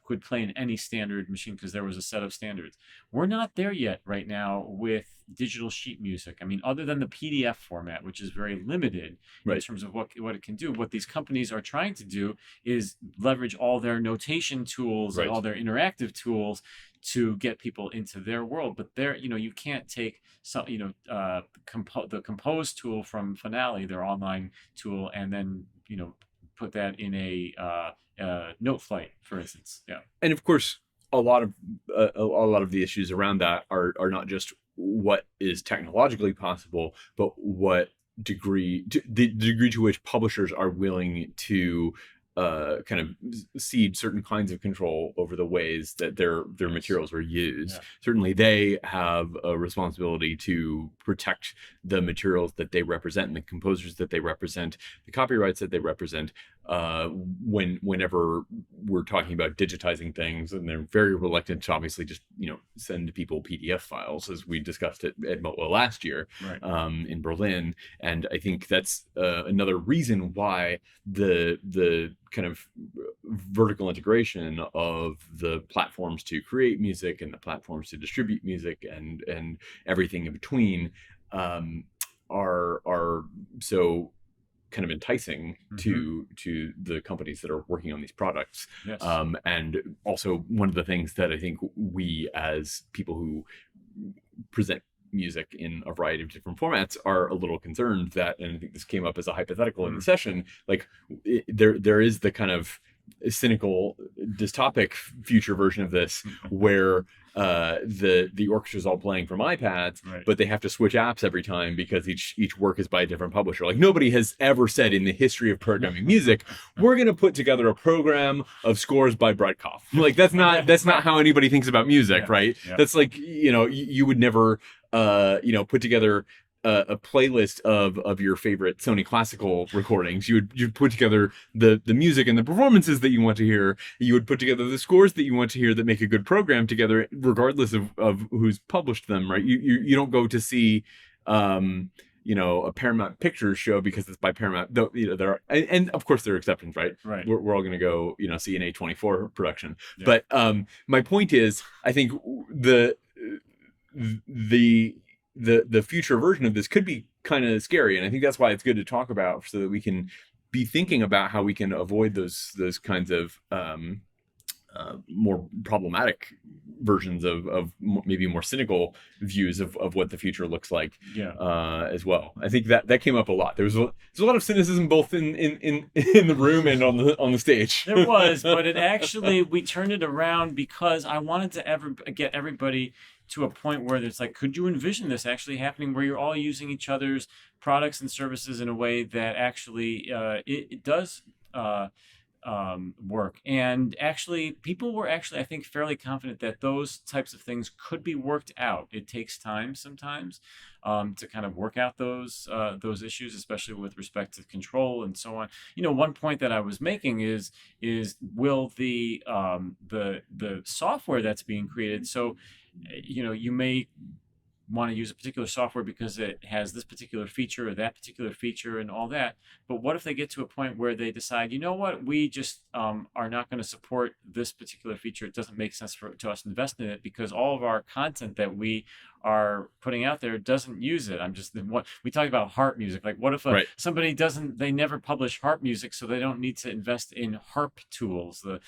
Speaker 1: could play in any standard machine because there was a set of standards. We're not there yet right now with digital sheet music. I mean, other than the PDF format, which is very limited in
Speaker 2: Right.
Speaker 1: terms of what it can do, what these companies are trying to do is leverage all their notation tools and
Speaker 2: Right.
Speaker 1: all their interactive tools to get people into their world. But you can't take some, the Compose tool from Finale, their online tool, and then put that in a note flight, for instance. Yeah.
Speaker 2: And of course, a lot of a lot of the issues around that are not just what is technologically possible, but what the degree to which publishers are willing to kind of cede certain kinds of control over the ways that their
Speaker 1: Yes.
Speaker 2: materials are used.
Speaker 1: Yeah.
Speaker 2: Certainly, they have a responsibility to protect the materials that they represent and the composers that they represent, the copyrights that they represent. Whenever we're talking about digitizing things, and they're very reluctant to obviously just send people PDF files, as we discussed at MOLA last year
Speaker 1: Right.
Speaker 2: in Berlin. And I think that's another reason why the kind of vertical integration of the platforms to create music and the platforms to distribute music and everything in between are so kind of enticing to the companies that are working on these products.
Speaker 1: Yes.
Speaker 2: And also, one of the things that I think we, as people who present music in a variety of different formats, are a little concerned that, and I think this came up as a hypothetical in the session, like there is the kind of cynical dystopic future version of this where the orchestra is all playing from iPads,
Speaker 1: Right.
Speaker 2: but they have to switch apps every time because each work is by a different publisher. Like nobody has ever said in the history of programming music, we're going to put together a program of scores by Breitkopf. Like that's not how anybody thinks about music,
Speaker 1: Yeah.
Speaker 2: right?
Speaker 1: Yeah.
Speaker 2: That's like, you would never put together a playlist of your favorite Sony classical recordings. You'd put together the music and the performances that you want to hear. You would put together the scores that you want to hear that make a good program together, regardless of who's published them. Right? You don't go to see a Paramount Pictures show because it's by Paramount. Though there are, and of course there are exceptions, right?
Speaker 1: Right.
Speaker 2: We're all going to go see an A24 production.
Speaker 1: Yeah.
Speaker 2: But my point is, I think the future version of this could be kind of scary, and I think that's why it's good to talk about, so that we can be thinking about how we can avoid those kinds of more problematic versions of maybe more cynical views of what the future looks like.
Speaker 1: Yeah.
Speaker 2: As well. I think that came up a lot. There's a lot of cynicism both in the room and on the stage.
Speaker 1: There was, but we turned it around because I wanted to get everybody to a point where it's like, could you envision this actually happening, where you're all using each other's products and services in a way that actually it does work? And actually, people were I think, fairly confident that those types of things could be worked out. It takes time sometimes to kind of work out those issues, especially with respect to control and so on. One point that I was making is will the software that's being created, so you may want to use a particular software because it has this particular feature or that particular feature and all that. But what if they get to a point where they decide, you know what, we just are not going to support this particular feature. It doesn't make sense to us to invest in it because all of our content that we are putting out there doesn't use it. What we talk about harp music. Like, what if
Speaker 2: Right.
Speaker 1: somebody they never publish harp music, so they don't need to invest in harp tools, the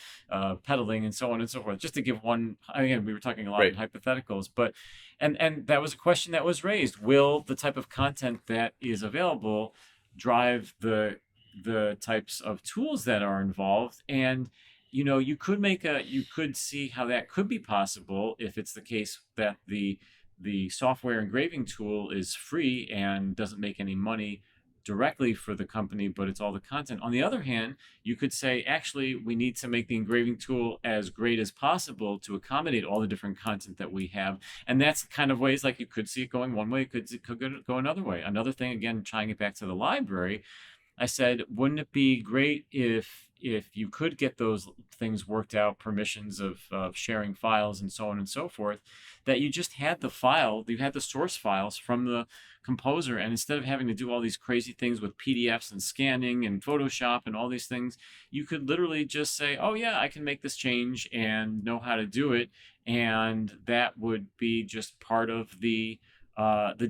Speaker 1: pedaling and so on and so forth. Just to give one, again, we were talking a lot
Speaker 2: Right.
Speaker 1: in hypotheticals, but and that was a question that was raised. Will the type of content that is available drive the types of tools that are involved? And you could see how that could be possible if it's the case that the software engraving tool is free and doesn't make any money directly for the company, but it's all the content. On the other hand, you could say, actually, we need to make the engraving tool as great as possible to accommodate all the different content that we have. And that's the kind of ways, like, you could see it going one way, it could go another way. Another thing, again, tying it back to the library, I said, wouldn't it be great if you could get those things worked out, permissions of sharing files and so on and so forth, that you just had you had the source files from the composer, and instead of having to do all these crazy things with PDFs and scanning and Photoshop and all these things, you could literally just say, oh yeah, I can make this change and know how to do it, and that would be just part of the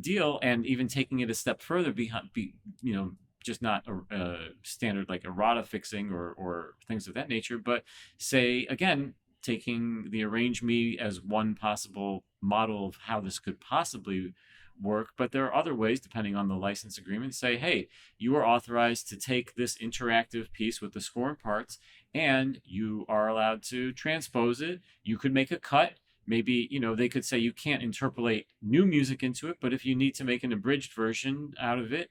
Speaker 1: deal. And even taking it a step further, just not a standard like errata fixing or things of that nature, but say, again, taking the arrange me as one possible model of how this could possibly work. But there are other ways, depending on the license agreement, say, hey, you are authorized to take this interactive piece with the score and parts, and you are allowed to transpose it. You could make a cut. Maybe, they could say you can't interpolate new music into it, but if you need to make an abridged version out of it,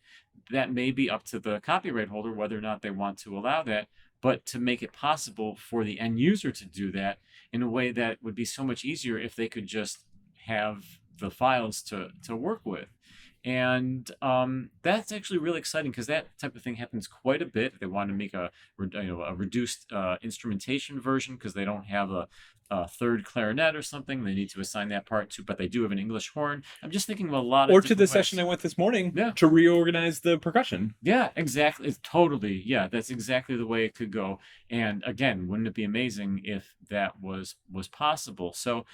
Speaker 1: that may be up to the copyright holder whether or not they want to allow that. But to make it possible for the end user to do that in a way that would be so much easier if they could just have the files to work with. And that's actually really exciting because that type of thing happens quite a bit. If they want to make a reduced instrumentation version because they don't have a third clarinet or something, they need to assign that part to, but they do have an English horn. I'm just thinking of a lot of
Speaker 2: Or to the
Speaker 1: ways.
Speaker 2: session I went this morning,
Speaker 1: Yeah.
Speaker 2: to reorganize the percussion.
Speaker 1: Yeah, exactly. It's totally. Yeah, that's exactly the way it could go. And again, wouldn't it be amazing if that was possible? So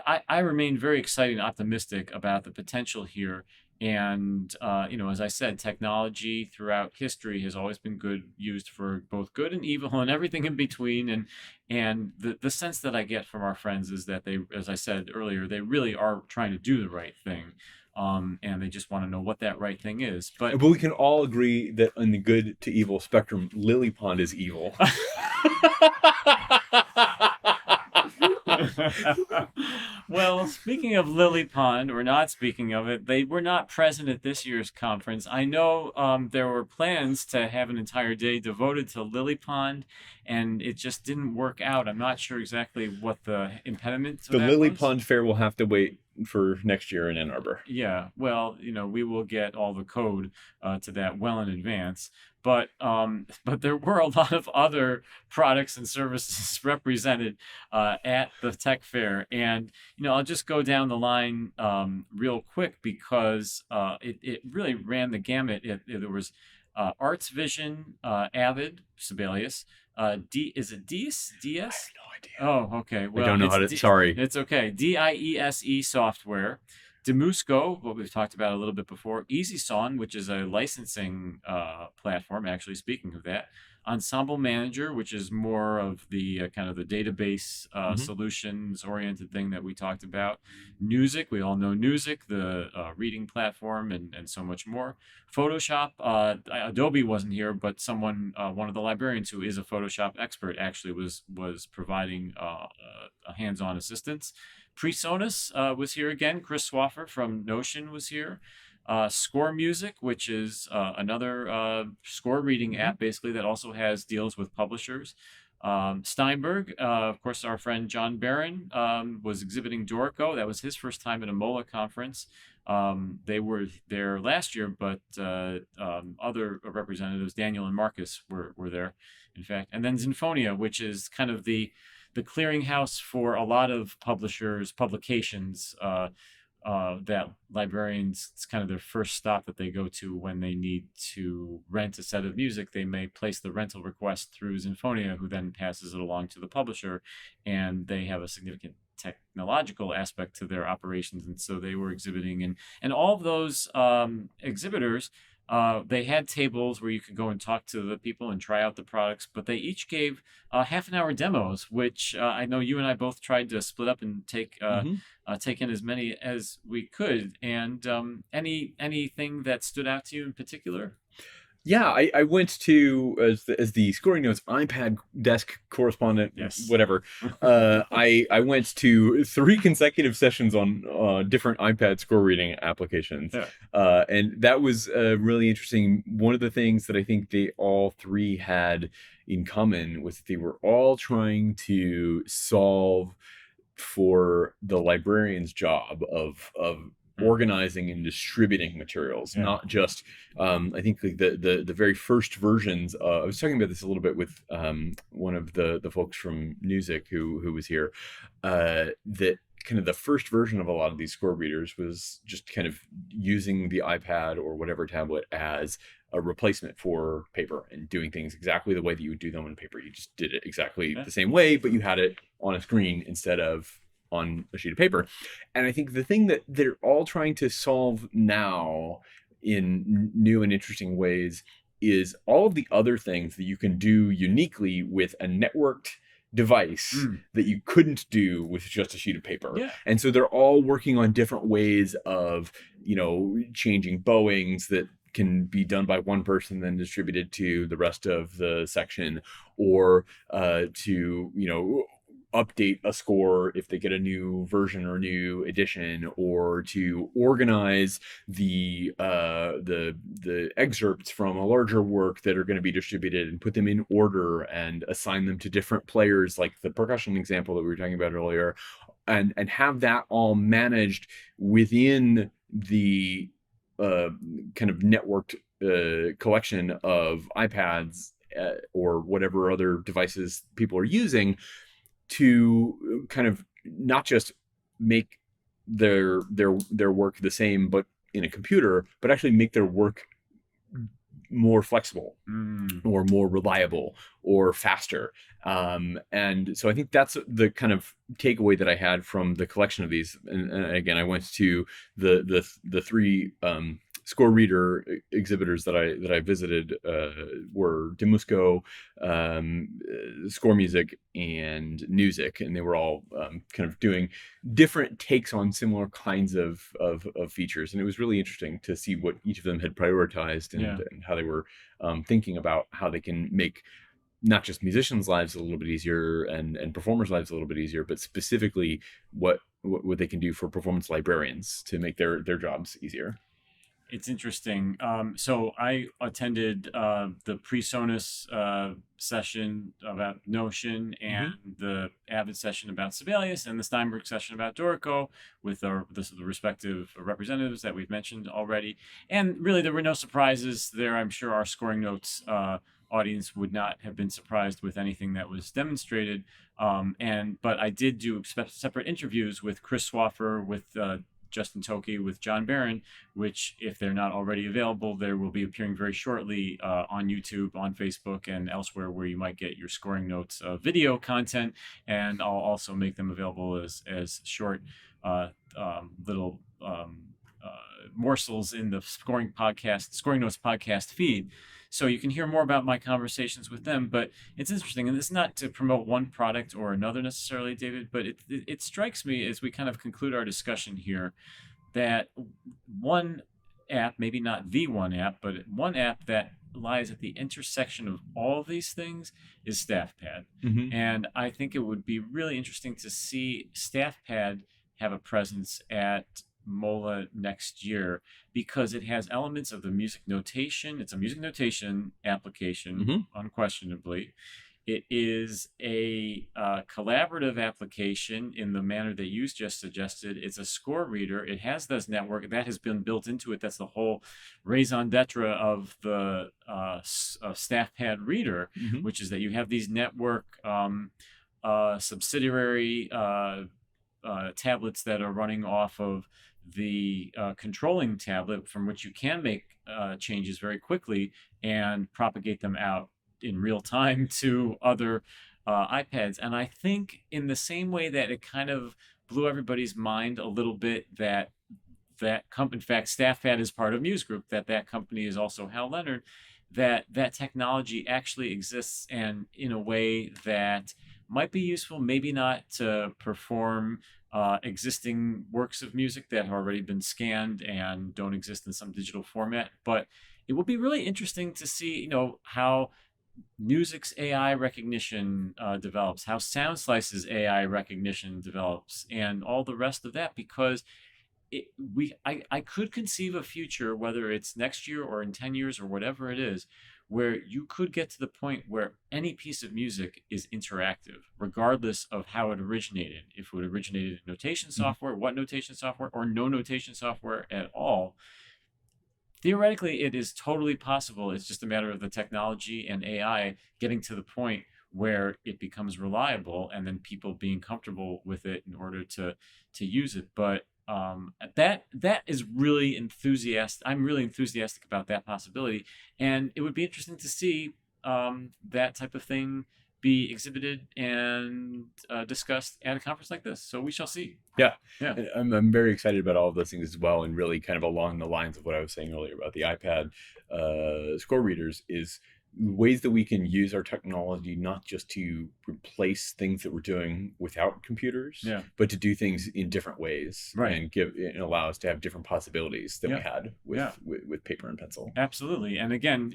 Speaker 1: I remain very excited and optimistic about the potential here. And as I said, technology throughout history has always been used for both good and evil and everything in between. And the sense that I get from our friends is that they, as I said earlier, they really are trying to do the right thing. and they just want to know what that right thing is. But
Speaker 2: But we can all agree that on the good to evil spectrum, Lily Pond is evil.
Speaker 1: well, speaking of Lily Pond, or not speaking of it, they were not present at this year's conference. I know there were plans to have an entire day devoted to Lily Pond, and it just didn't work out. I'm not sure exactly what the impediment to
Speaker 2: The
Speaker 1: that
Speaker 2: Lily
Speaker 1: was.
Speaker 2: Pond Fair will have to wait for next year in Ann Arbor.
Speaker 1: Yeah, well, we will get all the code to that well in advance. But there were a lot of other products and services represented at the tech fair, and I'll just go down the line real quick because it really ran the gamut. There was Arts Vision, Avid, Sibelius. Is it DS? DS?
Speaker 2: I have no idea.
Speaker 1: Oh, okay.
Speaker 2: I
Speaker 1: Well,
Speaker 2: don't know how to. Sorry.
Speaker 1: it's okay. DIESE software. Demusco, what we've talked about a little bit before. EasySong, which is a licensing platform, actually, speaking of that. Ensemble Manager, which is more of the kind of the database solutions oriented thing that we talked about. Music, we all know Music, the reading platform, and so much more. Photoshop, Adobe wasn't here, but someone, one of the librarians who is a Photoshop expert, actually was providing a hands-on assistance. PreSonus was here again. Chris Swaffer from Notion was here. Score Music, which is another score reading app, basically, that also has deals with publishers. Steinberg, of course, our friend John Barron was exhibiting Dorico. That was his first time at a MOLA conference. They were there last year, but other representatives, Daniel and Marcus, were there, in fact. And then Zinfonia, which is kind of the clearinghouse for a lot of publications that librarians, it's kind of their first stop that they go to when they need to rent a set of music. They may place the rental request through Zinfonia, who then passes it along to the publisher, and they have a significant technological aspect to their operations. And so they were exhibiting, and all of those exhibitors, they had tables where you could go and talk to the people and try out the products, but they each gave half an hour demos, which I know you and I both tried to split up and take in as many as we could. And anything that stood out to you in particular?
Speaker 2: Yeah, I went to as the scoring notes iPad desk correspondent.
Speaker 1: Yes.
Speaker 2: Whatever. I went to 3 consecutive sessions on different iPad score reading applications, and that was really interesting. One of the things that I think they all 3 had in common was they were all trying to solve for the librarian's job of organizing and distributing materials, not just I think like the very first versions. I was talking about this a little bit with one of the folks from Music who was here, that kind of the first version of a lot of these score readers was just kind of using the iPad or whatever tablet as a replacement for paper and doing things exactly the way that you would do them on paper. You just did it exactly the same way, but you had it on a screen instead of on a sheet of paper. And I think the thing that they're all trying to solve now in new and interesting ways is all of the other things that you can do uniquely with a networked device that you couldn't do with just a sheet of paper. And so they're all working on different ways of, changing bowings that can be done by one person then distributed to the rest of the section, or to update a score if they get a new version or new edition, or to organize the excerpts from a larger work that are going to be distributed and put them in order and assign them to different players, like the percussion example that we were talking about earlier, and have that all managed within the kind of networked collection of iPads or whatever other devices people are using, to kind of not just make their work the same but in a computer, but actually make their work more flexible or more reliable or faster. And so I think that's the kind of takeaway that I had from the collection of these. And again, I went to the 3 score reader exhibitors that I visited were Demusco, Score Music, and Music, and they were all kind of doing different takes on similar kinds of features, and it was really interesting to see what each of them had prioritized
Speaker 1: Yeah.
Speaker 2: and how they were thinking about how they can make not just musicians' lives a little bit easier and performers' lives a little bit easier, but specifically what they can do for performance librarians to make their jobs easier.
Speaker 1: It's interesting. So I attended the PreSonus session about Notion and the Avid session about Sibelius and the Steinberg session about Dorico with the respective representatives that we've mentioned already. And really, there were no surprises there. I'm sure our Scoring Notes audience would not have been surprised with anything that was demonstrated. But I did do separate interviews with Chris Swaffer, with Justin Tokey, with John Barron, which, if they're not already available, there will be appearing very shortly on YouTube, on Facebook, and elsewhere where you might get your Scoring Notes video content. And I'll also make them available as short little morsels in the Scoring Notes podcast feed. So you can hear more about my conversations with them. But it's interesting, and it's not to promote one product or another necessarily, David, but it strikes me as we kind of conclude our discussion here that one app, maybe not the one app, but one app that lies at the intersection of all of these things is StaffPad. And I think it would be really interesting to see StaffPad have a presence at MOLA next year, because it has elements of the music notation. It's a music notation application, unquestionably. It is a collaborative application in the manner that you just suggested. It's a score reader. It has this network that has been built into it. That's the whole raison d'etre of the StaffPad reader, which is that you have these network subsidiary tablets that are running off of the controlling tablet, from which you can make changes very quickly and propagate them out in real time to other iPads. And I think in the same way that it kind of blew everybody's mind a little bit that in fact, StaffPad is part of Muse Group, that company is also Hal Leonard, that technology actually exists, and in a way that might be useful, maybe not to perform existing works of music that have already been scanned and don't exist in some digital format. But it will be really interesting to see, how music's AI recognition develops, how SoundSlice's AI recognition develops, and all the rest of that, because I could conceive a future, whether it's next year or in 10 years or whatever it is, where you could get to the point where any piece of music is interactive, regardless of how it originated. If it originated in notation software, what notation software, or no notation software at all. Theoretically, it is totally possible. It's just a matter of the technology and AI getting to the point where it becomes reliable, and then people being comfortable with it in order to use it. But that is really enthusiastic. I'm really enthusiastic about that possibility, and it would be interesting to see that type of thing be exhibited and discussed at a conference like this. So we shall see.
Speaker 2: Yeah.
Speaker 1: Yeah.
Speaker 2: I'm very excited about all of those things as well, and really kind of along the lines of what I was saying earlier about the iPad score readers is ways that we can use our technology not just to replace things that we're doing without computers, but to do things in different ways, and allow us to have different possibilities than we had with paper and pencil.
Speaker 1: Absolutely. And again,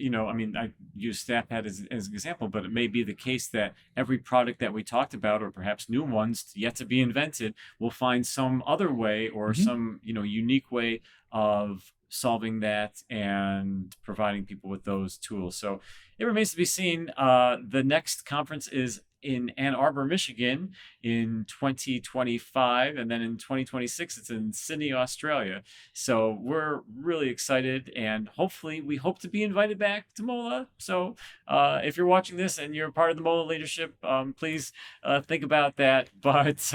Speaker 1: I use StaffPad as an example, but it may be the case that every product that we talked about, or perhaps new ones yet to be invented, will find some other way or some unique way of solving that and providing people with those tools. So it remains to be seen. The next conference is in Ann Arbor, Michigan in 2025, and then in 2026 it's in Sydney, Australia. So we're really excited, and hopefully we hope to be invited back to MOLA. So if you're watching this and you're part of the MOLA leadership, please think about that. But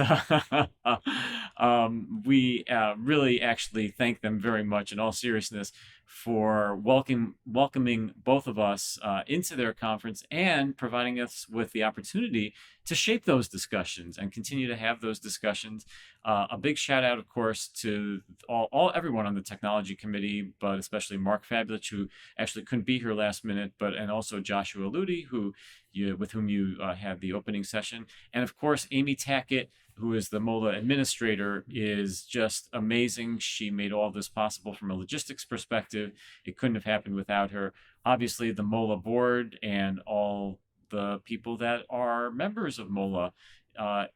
Speaker 1: we really actually thank them very much, in all seriousness, for welcoming both of us into their conference and providing us with the opportunity to shape those discussions and continue to have those discussions A big shout out, of course, to all everyone on the technology committee, but especially Mark Fabulich, who actually couldn't be here last minute, and also Joshua Ludi, with whom you had the opening session, and of course Amy Tackett, who is the MOLA administrator, is just amazing. She made all this possible from a logistics perspective. It couldn't have happened without her. Obviously, the MOLA board and all the people that are members of MOLA.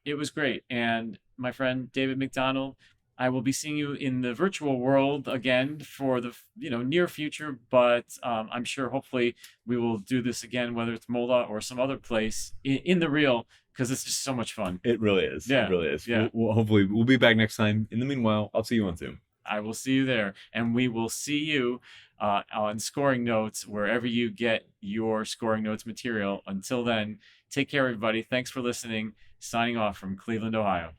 Speaker 1: It was great. And my friend David McDonald, I will be seeing you in the virtual world again for the near future, but I'm sure hopefully we will do this again, whether it's MOLA or some other place in the real, because it's just so much fun.
Speaker 2: It really is.
Speaker 1: Yeah.
Speaker 2: It really is.
Speaker 1: Yeah.
Speaker 2: Hopefully we'll be back next time. In the meanwhile, I'll see you on Zoom.
Speaker 1: I will see you there, and we will see you on Scoring Notes, wherever you get your Scoring Notes material. Until then, take care, everybody. Thanks for listening. Signing off from Cleveland, Ohio.